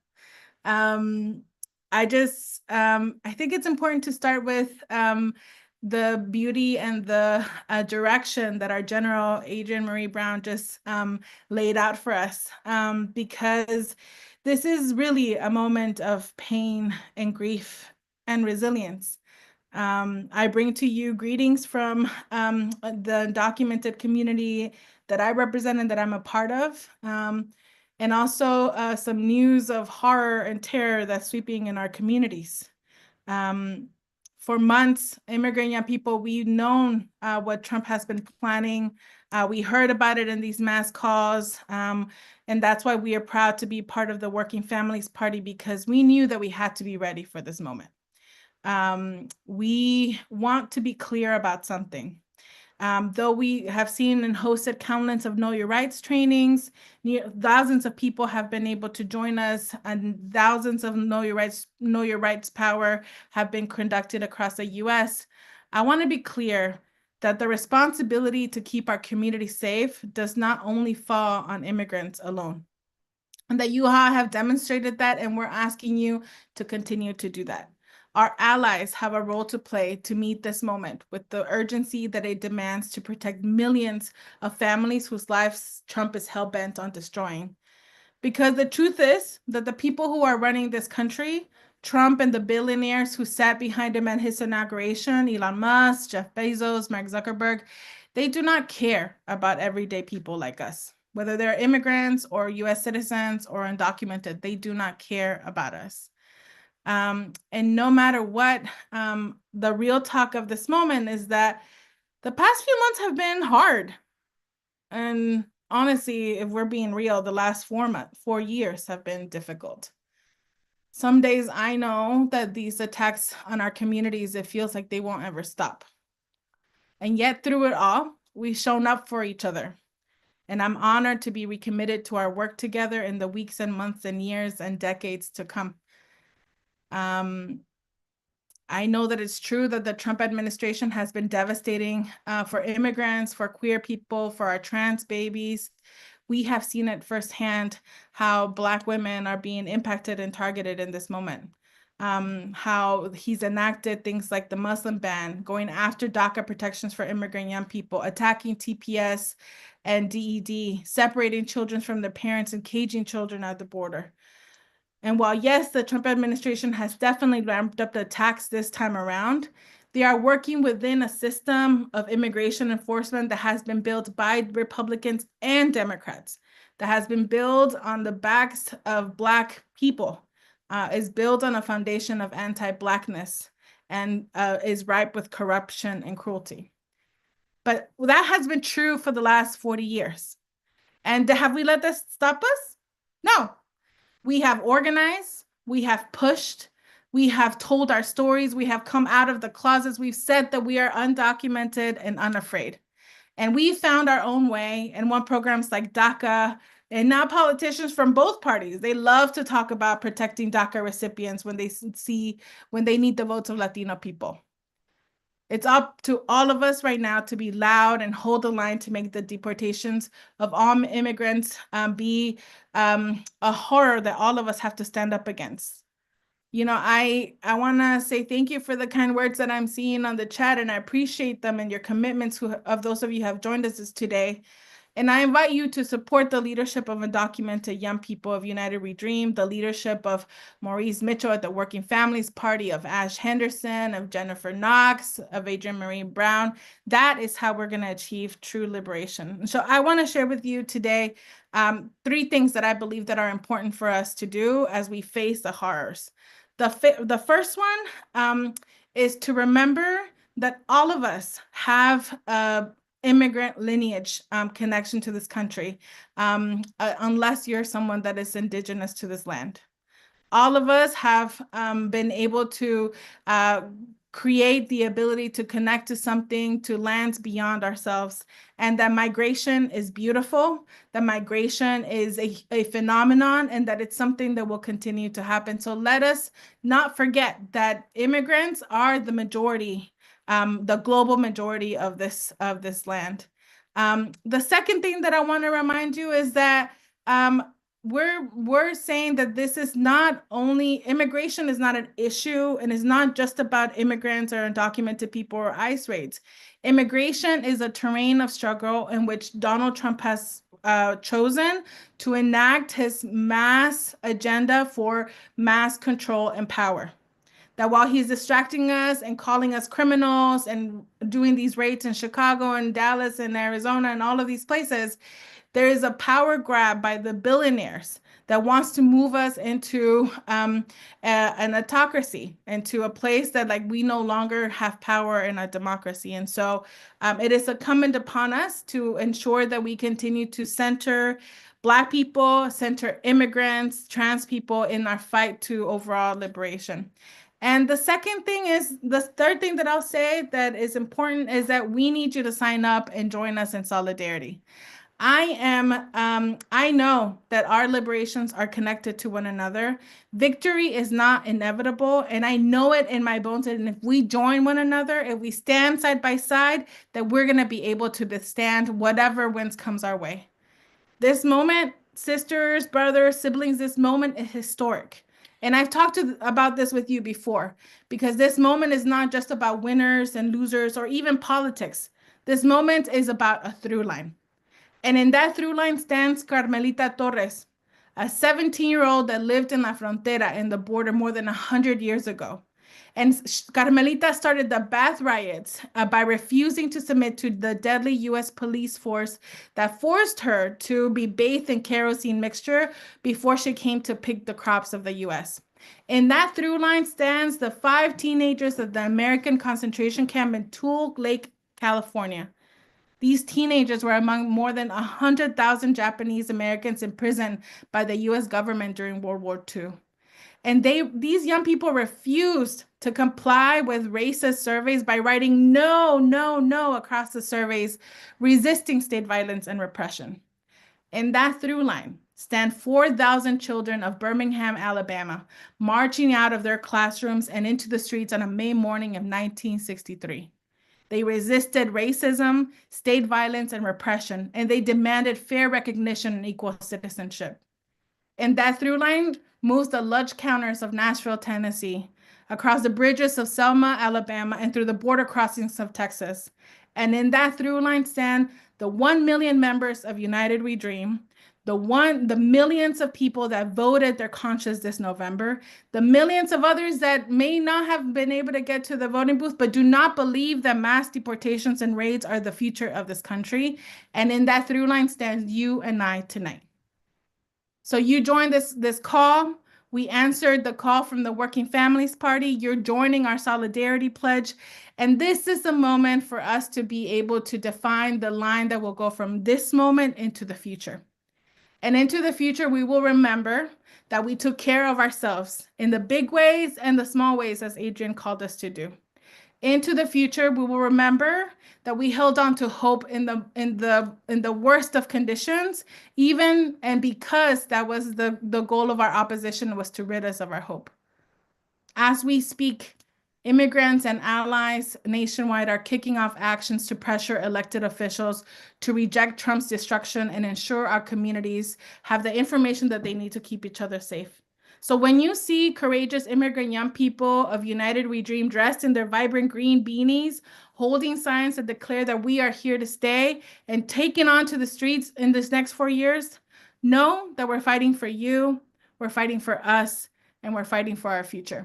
Um, I think it's important to start with the beauty and the direction that our General Adrienne Marie Brown just laid out for us, because this is really a moment of pain and grief and resilience. I bring to you greetings from the documented community that I represent and that I'm a part of. And also some news of horror and terror that's sweeping in our communities. For months, immigrant young people, we've known what Trump has been planning. We heard about it in these mass calls. And that's why we are proud to be part of the Working Families Party, because we knew that we had to be ready for this moment. We want to be clear about something. Though we have seen and hosted countless of Know Your Rights trainings, thousands of people have been able to join us, and thousands of Know Your Rights Power have been conducted across the US. I want to be clear that the responsibility to keep our community safe does not only fall on immigrants alone, and that you all have demonstrated that, and we're asking you to continue to do that. Our allies have a role to play to meet this moment with the urgency that it demands to protect millions of families whose lives Trump is hell-bent on destroying. Because the truth is that the people who are running this country, Trump and the billionaires who sat behind him at his inauguration, Elon Musk, Jeff Bezos, Mark Zuckerberg, they do not care about everyday people like us. Whether they're immigrants or US citizens or undocumented, they do not care about us. And no matter what, the real talk of this moment is that the past few months have been hard. And honestly, if we're being real, the last 4 years have been difficult. Some days I know that these attacks on our communities, it feels like they won't ever stop. And yet through it all, we've shown up for each other. And I'm honored to be recommitted to our work together in the weeks and months and years and decades to come. I know that it's true that the Trump administration has been devastating for immigrants, for queer people, for our trans babies. We have seen it firsthand how Black women are being impacted and targeted in this moment. How he's enacted things like the Muslim ban, going after DACA protections for immigrant young people, attacking TPS and DED, separating children from their parents and caging children at the border. And while, yes, the Trump administration has definitely ramped up the attacks this time around, they are working within a system of immigration enforcement that has been built by Republicans and Democrats, that has been built on the backs of Black people, is built on a foundation of anti-Blackness, and is ripe with corruption and cruelty. But that has been true for the last 40 years. And have we let this stop us? No. We have organized, we have pushed, we have told our stories, we have come out of the closets, we've said that we are undocumented and unafraid. And we found our own way and won programs like DACA, and now politicians from both parties, they love to talk about protecting DACA recipients when they need the votes of Latino people. It's up to all of us right now to be loud and hold the line to make the deportations of all immigrants be a horror that all of us have to stand up against. You know, I want to say thank you for the kind words that I'm seeing on the chat, and I appreciate them and your commitments of those of you who have joined us today. And I invite you to support the leadership of undocumented young people of United We Dream, the leadership of Maurice Mitchell at the Working Families Party, of Ash Henderson, of Jennifer Knox, of Adrienne Marie Brown. That is how we're going to achieve true liberation. So I want to share with you today 3 things that I believe that are important for us to do as we face the horrors. The first one is to remember that all of us have immigrant lineage connection to this country, unless you're someone that is indigenous to this land. All of us have been able to create the ability to connect to something, to lands beyond ourselves, and that migration is beautiful, that migration is a phenomenon, and that it's something that will continue to happen. So let us not forget that immigrants are the majority, the global majority of this land. The second thing that I want to remind you is that we're saying that this is not only immigration is not an issue, and is not just about immigrants or undocumented people or ICE raids. Immigration is a terrain of struggle in which Donald Trump has chosen to enact his mass agenda for mass control and power. That while he's distracting us and calling us criminals and doing these raids in Chicago and Dallas and Arizona and all of these places, there is a power grab by the billionaires that wants to move us into an autocracy, into a place that like we no longer have power in a democracy. And so it is incumbent upon us to ensure that we continue to center Black people, center immigrants, trans people in our fight to overall liberation. And the third thing that I'll say that is important is that we need you to sign up and join us in solidarity. I know that our liberations are connected to one another. Victory is not inevitable, and I know it in my bones. And if we join one another, if we stand side by side, that we're going to be able to withstand whatever winds comes our way. This moment, sisters, brothers, siblings, this moment is historic. And I've talked about this with you before, because this moment is not just about winners and losers or even politics. This moment is about a through line. And in that through line stands Carmelita Torres, a 17-year-old that lived in La Frontera in the border more than 100 years ago. And Carmelita started the bath riots by refusing to submit to the deadly U.S. police force that forced her to be bathed in kerosene mixture before she came to pick the crops of the U.S. In that through line stands the 5 teenagers of the American concentration camp in Tule Lake, California. These teenagers were among more than 100,000 Japanese Americans imprisoned by the U.S. government during World War II. And these young people refused to comply with racist surveys by writing no, no, no across the surveys, resisting state violence and repression. In that through line stand 4,000 children of Birmingham, Alabama, marching out of their classrooms and into the streets on a May morning of 1963. They resisted racism, state violence, and repression, and they demanded fair recognition and equal citizenship. And that through line moves the lunch counters of Nashville, Tennessee, across the bridges of Selma, Alabama, and through the border crossings of Texas. And in that through line stand the 1 million members of United We Dream, the millions of people that voted their conscience this November, the millions of others that may not have been able to get to the voting booth, but do not believe that mass deportations and raids are the future of this country. And in that through line stands you and I tonight. So you joined this call. We answered the call from the Working Families Party. You're joining our solidarity pledge. And this is the moment for us to be able to define the line that will go from this moment into the future. And into the future, we will remember that we took care of ourselves in the big ways and the small ways, as Adrian called us to do. Into the future, we will remember that we held on to hope in the worst of conditions, even and because that was the goal of our opposition, was to rid us of our hope. As we speak, immigrants and allies nationwide are kicking off actions to pressure elected officials to reject Trump's destruction and ensure our communities have the information that they need to keep each other safe. So when you see courageous immigrant young people of United We Dream dressed in their vibrant green beanies, holding signs that declare that we are here to stay and taking on to the streets in this next 4 years, know that we're fighting for you, we're fighting for us, and we're fighting for our future.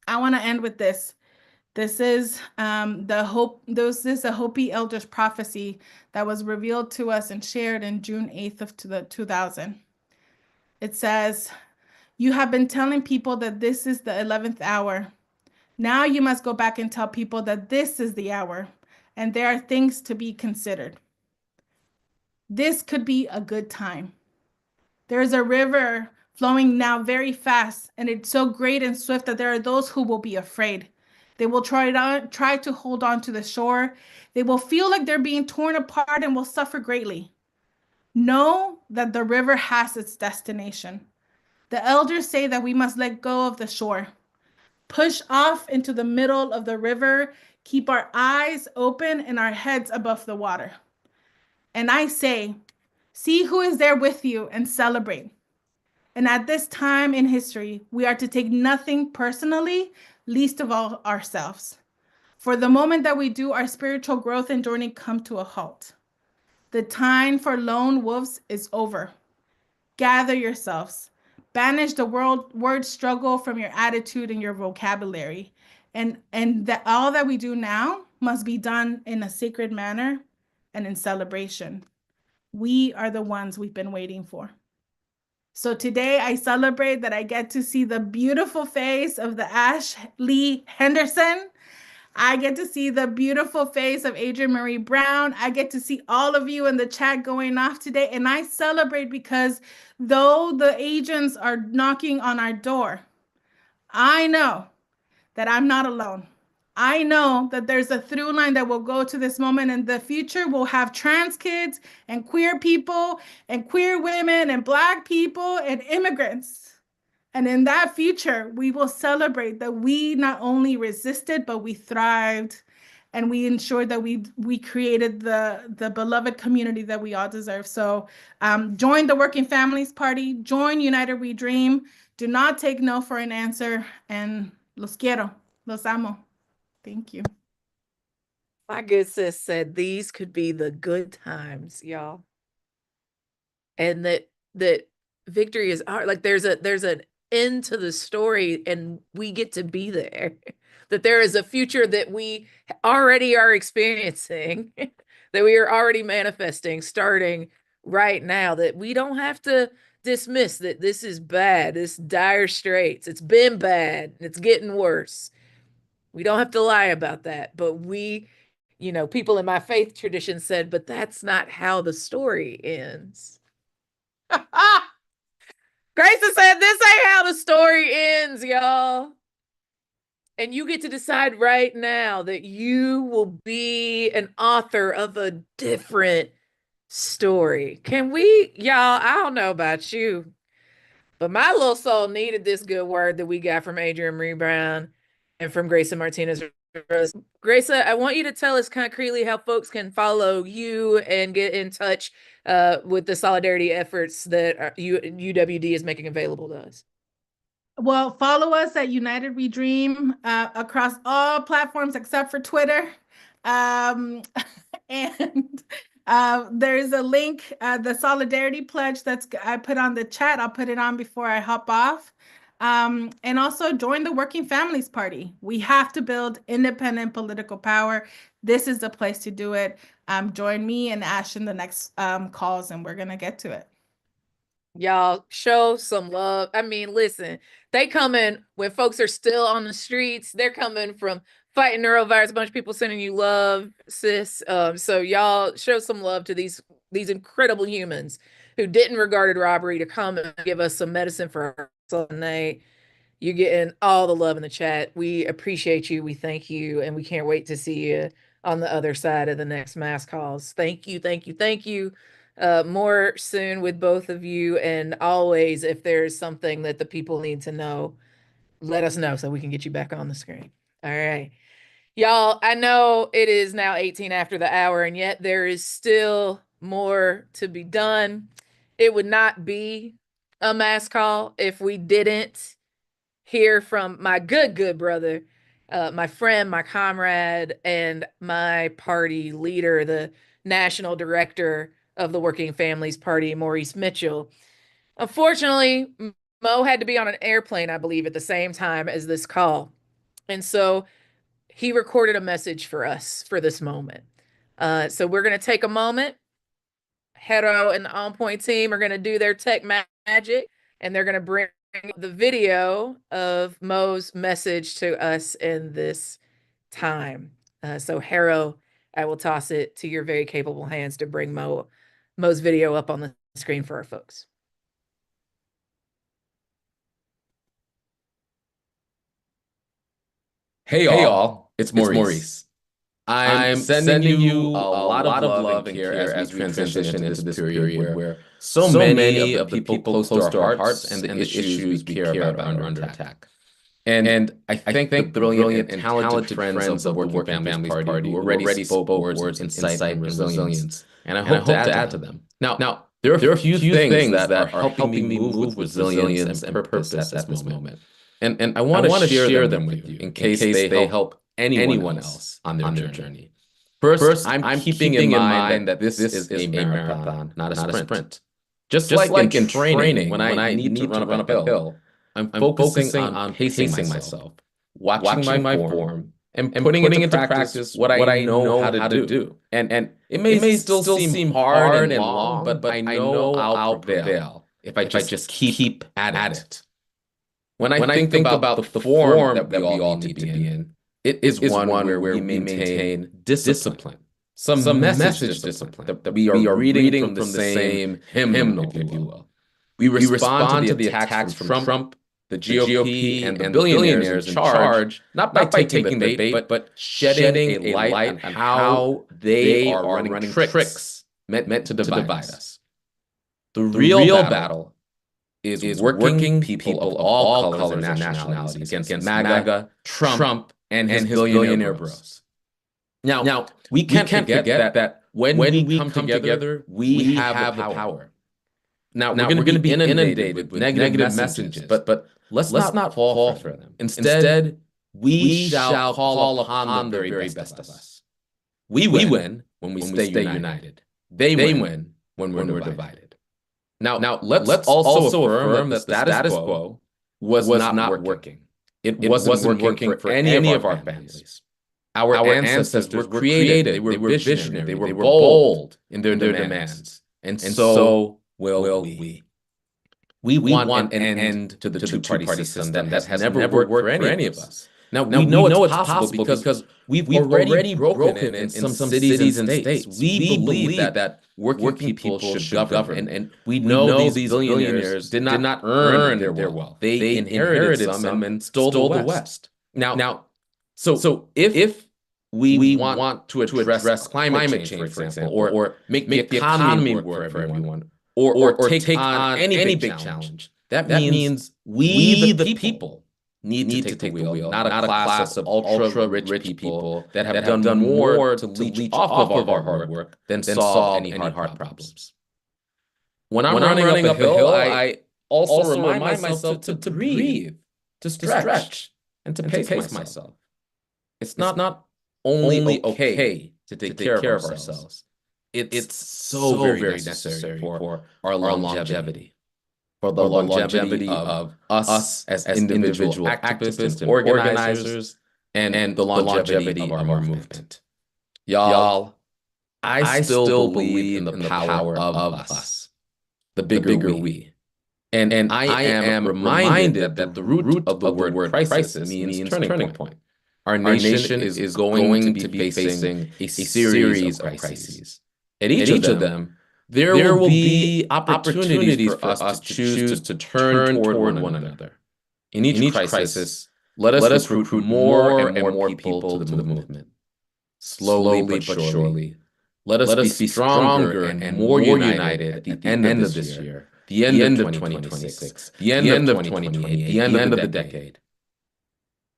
I want to end with this. This is This is a Hopi elder's prophecy that was revealed to us and shared in June 8th of 2000. It says, "You have been telling people that this is the 11th hour. Now you must go back and tell people that this is the hour, and there are things to be considered. This could be a good time. There's a river flowing now very fast, and it's so great and swift that there are those who will be afraid. They will try to hold on to the shore. They will feel like they're being torn apart and will suffer greatly. Know that the river has its destination. The elders say that we must let go of the shore, push off into the middle of the river, keep our eyes open and our heads above the water. And I say, see who is there with you and celebrate. And at this time in history, we are to take nothing personally, least of all ourselves. For the moment that we do, our spiritual growth and journey come to a halt. The time for lone wolves is over. Gather yourselves. Banish the word struggle from your attitude and your vocabulary. And that all that we do now must be done in a sacred manner and in celebration. We are the ones we've been waiting for. So today I celebrate that I get to see the beautiful face of the Ashley Henderson. I get to see the beautiful face of Adrienne Marie Brown. I get to see all of you in the chat going off today. And I celebrate because though the agents are knocking on our door, I know that I'm not alone. I know that there's a through line that will go to this moment in the future. We'll have trans kids and queer people and queer women and Black people and immigrants. And in that future, we will celebrate that we not only resisted, but we thrived and we ensured that we created the beloved community that we all deserve. So join the Working Families Party, join United We Dream. Do not take no for an answer. And los quiero. Los amo. Thank you. My good sis said these could be the good times, y'all. And that victory is our, like there's an end to the story and we get to be there. That there is a future that we already are experiencing, that we are already manifesting starting right now, that we don't have to dismiss that this is bad, this dire straits. It's been bad, it's getting worse. We don't have to lie about that, but we, people in my faith tradition said, but that's not how the story ends. Grayson said, this ain't how the story ends, y'all. And you get to decide right now that you will be an author of a different story. Can we, y'all, I don't know about you, but my little soul needed this good word that we got from Adrienne Marie Brown and from Grayson Martinez. Grayson, I want you to tell us concretely how folks can follow you and get in touch with the solidarity efforts that UWD is making available to us. Well, follow us at United We Dream across all platforms except for Twitter. And there's a link, the Solidarity Pledge I put on the chat. I'll put it on before I hop off. And also join the Working Families Party. We have to build independent political power. This is the place to do it. Join me and Ash in the next calls, and we're going to get to it. Y'all show some love. I mean, listen, they come in when folks are still on the streets. They're coming from fighting neurovirus. A bunch of people sending you love, sis. So y'all show some love to these incredible humans who didn't regard robbery to come and give us some medicine for our soul night. You're getting all the love in the chat. We appreciate you. We thank you. And we can't wait to see you on the other side of the next mass calls. Thank you. Thank you. Thank you. More soon with both of you. And always, if there's something that the people need to know, let us know so we can get you back on the screen. All right. Y'all, I know it is now 18 after the hour, and yet there is still more to be done. It would not be a mass call if we didn't hear from my good brother, my friend, my comrade, and my party leader, the national director of the Working Families Party, Maurice Mitchell. Unfortunately, Mo had to be on an airplane, I believe, at the same time as this call. And so he recorded a message for us for this moment. So we're going to take a moment. Hero and the On Point team are going to do their tech magic, and they're going to bring the video of Mo's message to us in this time. So Hero, I will toss it to your very capable hands to bring Mo's video up on the screen for our folks. Hey all, it's Maurice. I'm sending you a lot of love and care as we transition into this period where so many of the people close to our hearts and the issues we care about are under attack. And I think the brilliant and talented friends of the Working Families Party who already spoke words of insight and resilience, and I hope to add to them. Now, there are a few things that are helping me move with resilience and purpose at this moment. And I want to share them with you in case they help anyone else on their journey. First, I'm keeping in mind that this is a marathon, not a sprint. Just like in training, when I need to run up a hill, I'm focusing on pacing myself, watching my form, and putting into practice what I know how to do. And it may still seem hard and long, but I know I'll prevail if I just keep at it. When I think about the form that we all need to be in, it is one where we maintain discipline, some message discipline that we are reading from the same hymnal, if you will. We respond to the attacks from Trump, the GOP, and the billionaires in charge, not by taking the bait, but shedding a light on how they are running tricks meant to divide us. The real battle is working people of all colors and nationalities against MAGA, Trump, and his billionaire bros. Now we can't forget that when we come together, we have the power. Now, we're going to be inundated with negative messages, but let's not fall for them. Instead, we shall call upon the very best of us. We win when we stay united. They win when we're divided. Now, let's also affirm that the status quo was not working. It wasn't working for any of our families. Our ancestors were creative, they were visionary, they were bold in their demands, and so will we. We want an end to the two-party system that has never worked for any of us. Now, we know it's possible because we've already broken it in some cities and states. We believe that working people should govern, and we know these billionaires did not earn their wealth. They inherited some and stole the West. Now, so if we want to address climate change, for example, or make the economy work for everyone, or take on any big challenge, that means we, the people, need to take the wheel, not a class of ultra-rich people that have done more to leech off of our hard work than solve any hard problems. When I'm running up a hill, I also remind myself to breathe, to stretch, and to pace myself. It's not only okay to take care of ourselves. It's so very necessary for our longevity, for the longevity of us as individual activists and organizers, and the longevity of our movement. Y'all, I still believe in the power of us, the bigger we. And I am reminded that the root of the word crisis means turning point. Our nation is going to be facing a series of crises. At each of them, there will be opportunities for us to choose to turn toward one another. In each crisis, let us recruit more and more people to the movement. Slowly but surely, let us be stronger and more united at the end of this year, the end of 2026, the end of 2028, the end of the decade.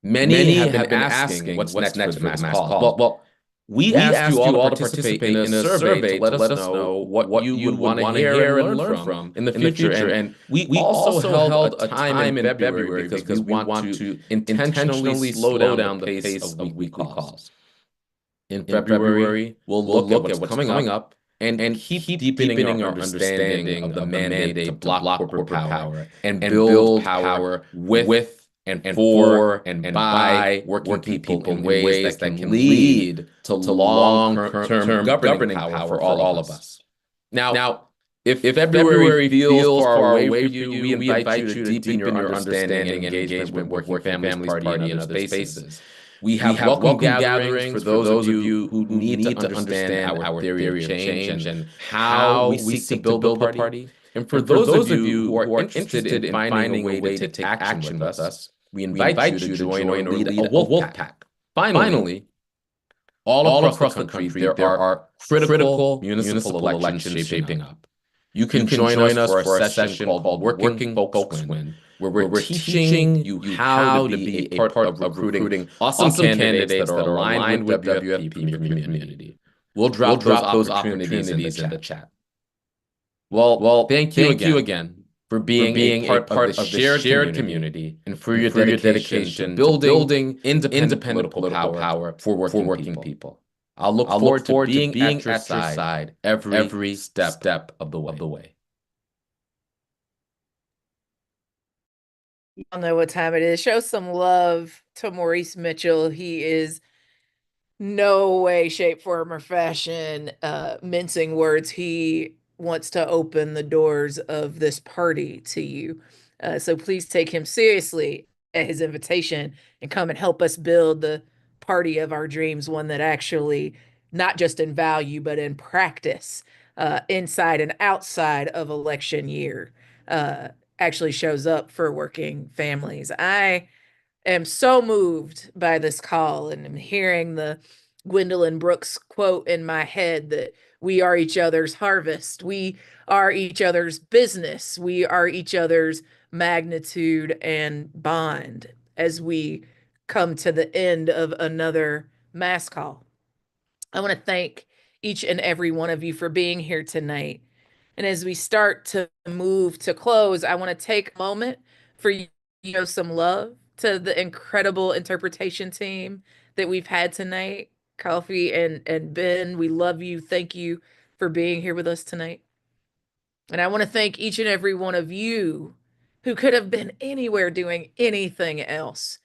Many have been asking what's next for the mass call. Well, we asked you all to participate in a survey to let us know what you would want to hear and learn from in the future. And we also held a time in February because we want to intentionally slow down the pace of weekly calls. In February, we'll look at what's coming up and keep deepening our understanding of the mandate to block corporate power and build power with and for and by working people in ways that can lead to long-term governing power for all of us. Now, if February feels far away for you, we invite you to deepen your understanding and engagement with Working Families Party and other spaces. We have welcome gatherings for those of you who need to understand our theory of change and how we seek to build the party. And for those of you who are interested in finding a way to take action with us, we invite you to join or lead a wolf pack. Finally, all across the country, there are critical municipal elections shaping up. You can join us for a session called Working Folks Win, where we're teaching you how to be a part of recruiting awesome candidates that are aligned with WFP in your community. We'll drop those opportunities in the chat. Well, thank you again for being a part of the shared community and for your dedication to building independent political power for working people. I'll look forward to being at your side every step of the way. Y'all know what time it is. Show some love to Maurice Mitchell. He is no way, shape, form, or fashion mincing words. He wants to open the doors of this party to you. So please take him seriously at his invitation and come and help us build the party of our dreams, one that actually, not just in value, but in practice, inside and outside of election year, actually shows up for working families. I am so moved by this call and I'm hearing the Gwendolyn Brooks quote in my head that we are each other's harvest. We are each other's business. We are each other's magnitude and bond as we come to the end of another mass call. I want to thank each and every one of you for being here tonight. And as we start to move to close, I want to take a moment for you to show some love to the incredible interpretation team that we've had tonight. Kofi and Ben, we love you. Thank you for being here with us tonight. And I want to thank each and every one of you who could have been anywhere doing anything else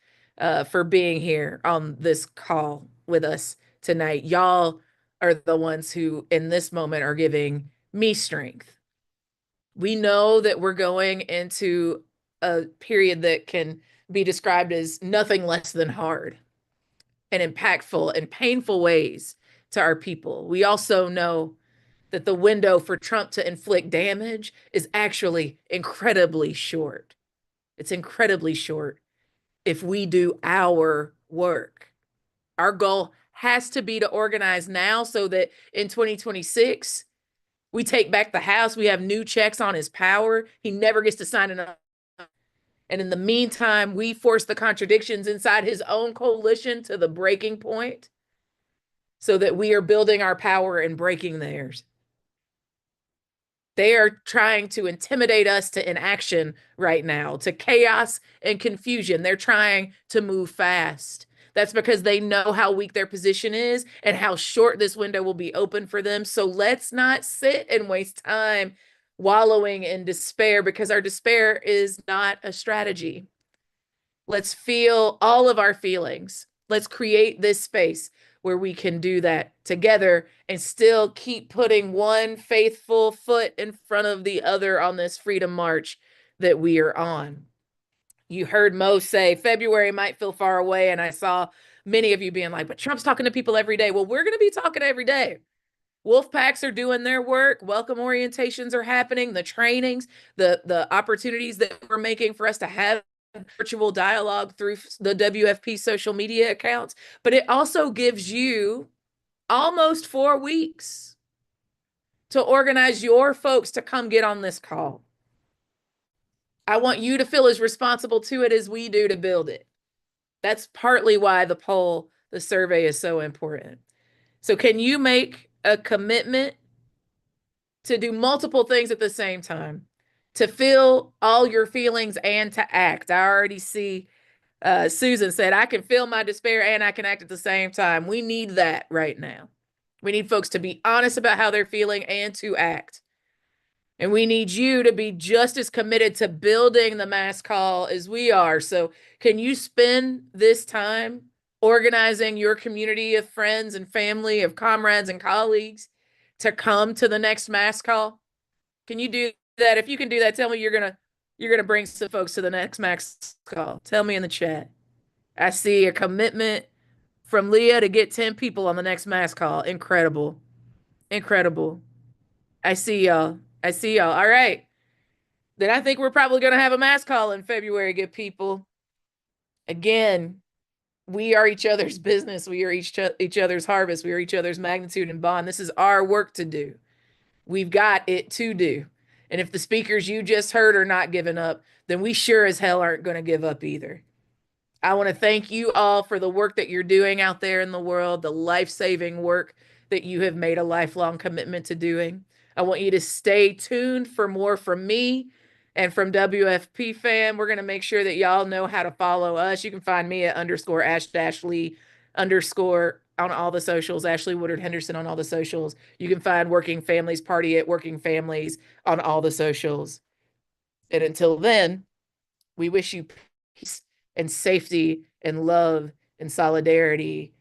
for being here on this call with us tonight. Y'all are the ones who, in this moment, are giving me strength. We know that we're going into a period that can be described as nothing less than hard and impactful and painful ways to our people. We also know that the window for Trump to inflict damage is actually incredibly short. It's incredibly short if we do our work. Our goal has to be to organize now so that in 2026, we take back the House. We have new checks on his power. He never gets to sign enough. And in the meantime, we force the contradictions inside his own coalition to the breaking point so that we are building our power and breaking theirs. They are trying to intimidate us to inaction right now, to chaos and confusion. They're trying to move fast. That's because they know how weak their position is and how short this window will be open for them. So let's not sit and waste time wallowing in despair, because our despair is not a strategy. Let's feel all of our feelings. Let's create this space where we can do that together and still keep putting one faithful foot in front of the other on this freedom march that we are on. You heard Mo say February might feel far away, and I saw many of you being like, but Trump's talking to people every day. Well, we're going to be talking every day. Wolf packs are doing their work. Welcome orientations are happening. The trainings, the opportunities that we're making for us to have virtual dialogue through the WFP social media accounts. But it also gives you almost 4 weeks to organize your folks to come get on this call. I want you to feel as responsible to it as we do to build it. That's partly why the poll, the survey is so important. So can you make a commitment to do multiple things at the same time, to feel all your feelings and to act? I already see Susan said, I can feel my despair and I can act at the same time. We need that right now. We need folks to be honest about how they're feeling and to act. And we need you to be just as committed to building the mass call as we are. So can you spend this time organizing your community of friends and family, of comrades and colleagues to come to the next mass call? Can you do that? If you can do that, tell me you're gonna bring some folks to the next mass call. Tell me in the chat. I see a commitment from Leah to get 10 people on the next mass call. Incredible. Incredible. I see y'all. I see y'all. All right. Then I think we're probably going to have a mass call in February, good people. Again, we are each other's business. We are each other's harvest. We are each other's magnitude and bond. This is our work to do. We've got it to do. And if the speakers you just heard are not giving up, then we sure as hell aren't going to give up either. I want to thank you all for the work that you're doing out there in the world, the life-saving work that you have made a lifelong commitment to doing. I want you to stay tuned for more from me and from WFP fam. We're going to make sure that y'all know how to follow us. You can find me at _Ash-Lee_ on all the socials, Ashley Woodard Henderson on all the socials. You can find Working Families Party at Working Families on all the socials. And until then, we wish you peace and safety and love and solidarity